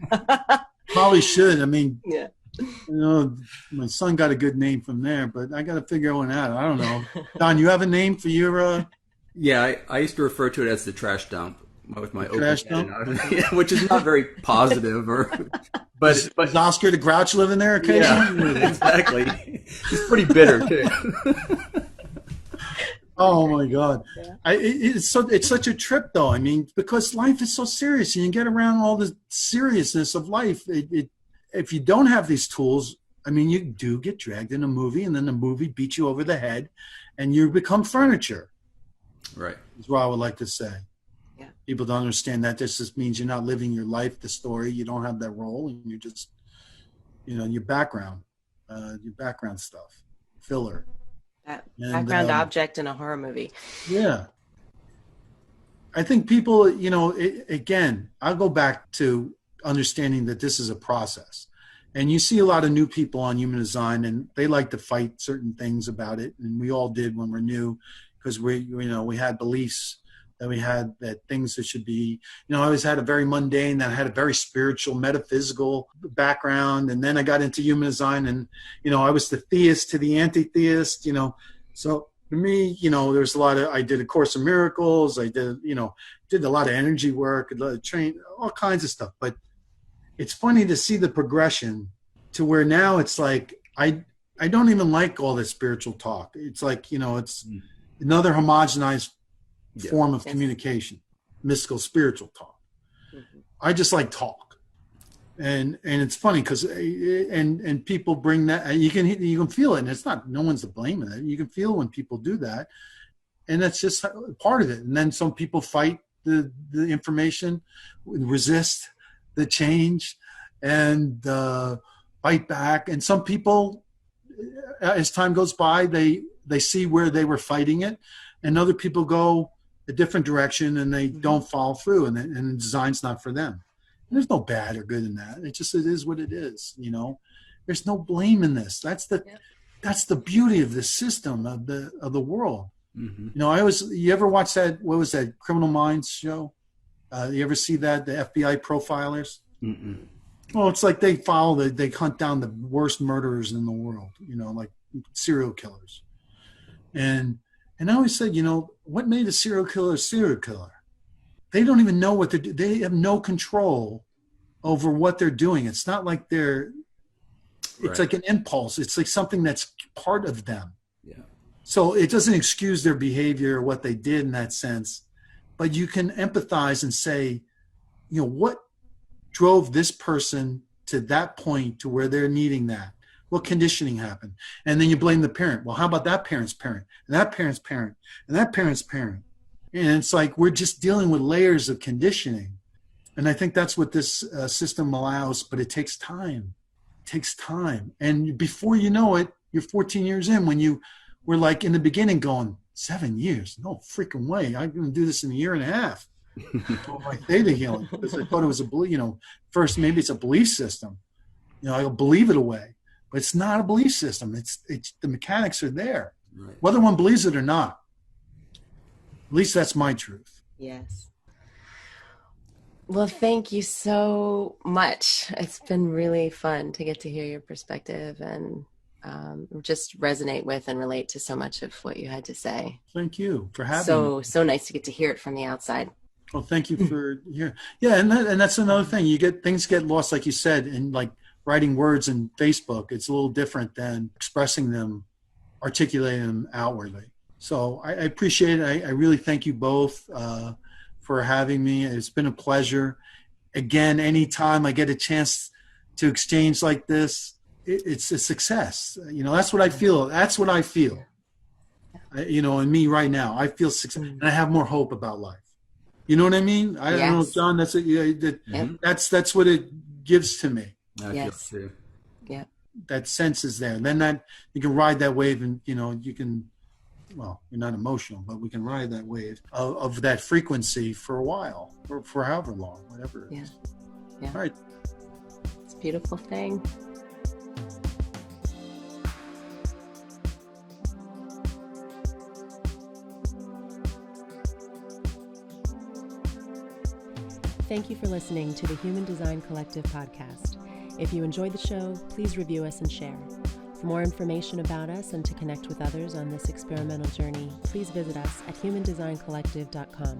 Speaker 2: probably should. I mean, my son got a good name from there, but I got to figure one out. I don't know. Don, you have a name for your?
Speaker 4: Yeah, I used to refer to it as the trash dump with my
Speaker 2: trash dump,
Speaker 4: which is not very positive, but
Speaker 2: does Oscar the Grouch live in there occasionally?
Speaker 4: Yeah, exactly. He's pretty bitter too.
Speaker 2: Oh my God, it's such a trip though. I mean, because life is so serious, and you get around all the seriousness of life. If you don't have these tools, I mean, you do get dragged in a movie, and then the movie beats you over the head, and you become furniture.
Speaker 4: Right.
Speaker 2: Is what I would like to say. People don't understand that. This just means you're not living your life, the story. You don't have that role, and you're just, your background stuff, filler.
Speaker 3: Background object in a horror movie.
Speaker 2: Yeah. I think people, again, I'll go back to understanding that this is a process. And you see a lot of new people on human design, and they like to fight certain things about it. And we all did when we're new, because we had beliefs that we had, that things that should be, I always had a very mundane, then I had a very spiritual, metaphysical background. And then I got into human design, and, I was the theist to the anti-theist, so for me, there's a lot of, I did A Course in Miracles. I did, did a lot of energy work, a lot of train, all kinds of stuff. But it's funny to see the progression to where now it's like, I don't even like all this spiritual talk. It's like, it's another homogenized form of communication, mystical, spiritual talk. Mm-hmm. I just like talk, and it's funny because and people bring that, you can feel it, and it's not, no one's to blame in it. You can feel when people do that, and that's just part of it. And then some people fight the information, resist the change, and fight back. And some people, as time goes by, they see where they were fighting it, and other people go a different direction, and they don't follow through, and the design's not for them. And there's no bad or good in that. It is what it is. There's no blame in this. That's the beauty of the system of the world. Mm-hmm. You ever watch that? What was that Criminal Minds show? You ever see that, the FBI profilers? Mm-mm. Well, it's like they hunt down the worst murderers in the world. Like serial killers, and I always said, what made a serial killer a serial killer? They don't even know what they have no control over what they're doing. It's not like it's like an impulse. It's like something that's part of them. Yeah. So it doesn't excuse their behavior or what they did in that sense, but you can empathize and say, what drove this person to that point to where they're needing that? What conditioning happened? And then you blame the parent. Well, how about that parent's parent, and that parent's parent, and that parent's parent? And it's like we're just dealing with layers of conditioning. And I think that's what this system allows, but it takes time. It takes time. And before you know it, you're 14 years in, when you were like in the beginning going, 7 years? No freaking way. I'm going to do this in a year and a half. My theta healing, because I thought it was first maybe it's a belief system. I'll believe it away. But it's not a belief system. It's the mechanics are there, right, whether one believes it or not. At least that's my truth.
Speaker 3: Yes. Well, thank you so much. It's been really fun to get to hear your perspective and just resonate with and relate to so much of what you had to say.
Speaker 2: Thank you for having me.
Speaker 3: So nice to get to hear it from the outside.
Speaker 2: Well, thank you for here. Yeah, and that's another thing. Things get lost, like you said, in like writing words in Facebook. It's a little different than expressing them, articulating them outwardly. So I appreciate it. I really thank you both for having me. It's been a pleasure. Again, anytime I get a chance to exchange like this, it's a success. That's what I feel. That's what I feel. In me right now, I feel success, and I have more hope about life. You know what I mean? I don't know, John. That's that's what it gives to me.
Speaker 4: I feel too.
Speaker 3: Yeah.
Speaker 2: That sense is there. And then that you can ride that wave, and you can. Well, you're not emotional, but we can ride that wave of that frequency for a while, or for however long, whatever it is.
Speaker 3: Yeah.
Speaker 2: All right.
Speaker 3: It's a beautiful thing.
Speaker 1: Thank you for listening to the Human Design Collective podcast. If you enjoyed the show, please review us and share. For more information about us and to connect with others on this experimental journey, please visit us at humandesigncollective.com.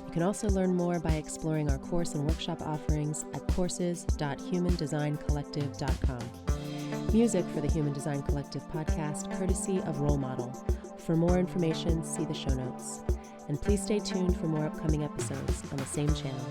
Speaker 1: You can also learn more by exploring our course and workshop offerings at courses.humandesigncollective.com. Music for the Human Design Collective podcast, courtesy of Role Model. For more information, see the show notes. And please stay tuned for more upcoming episodes on the same channel.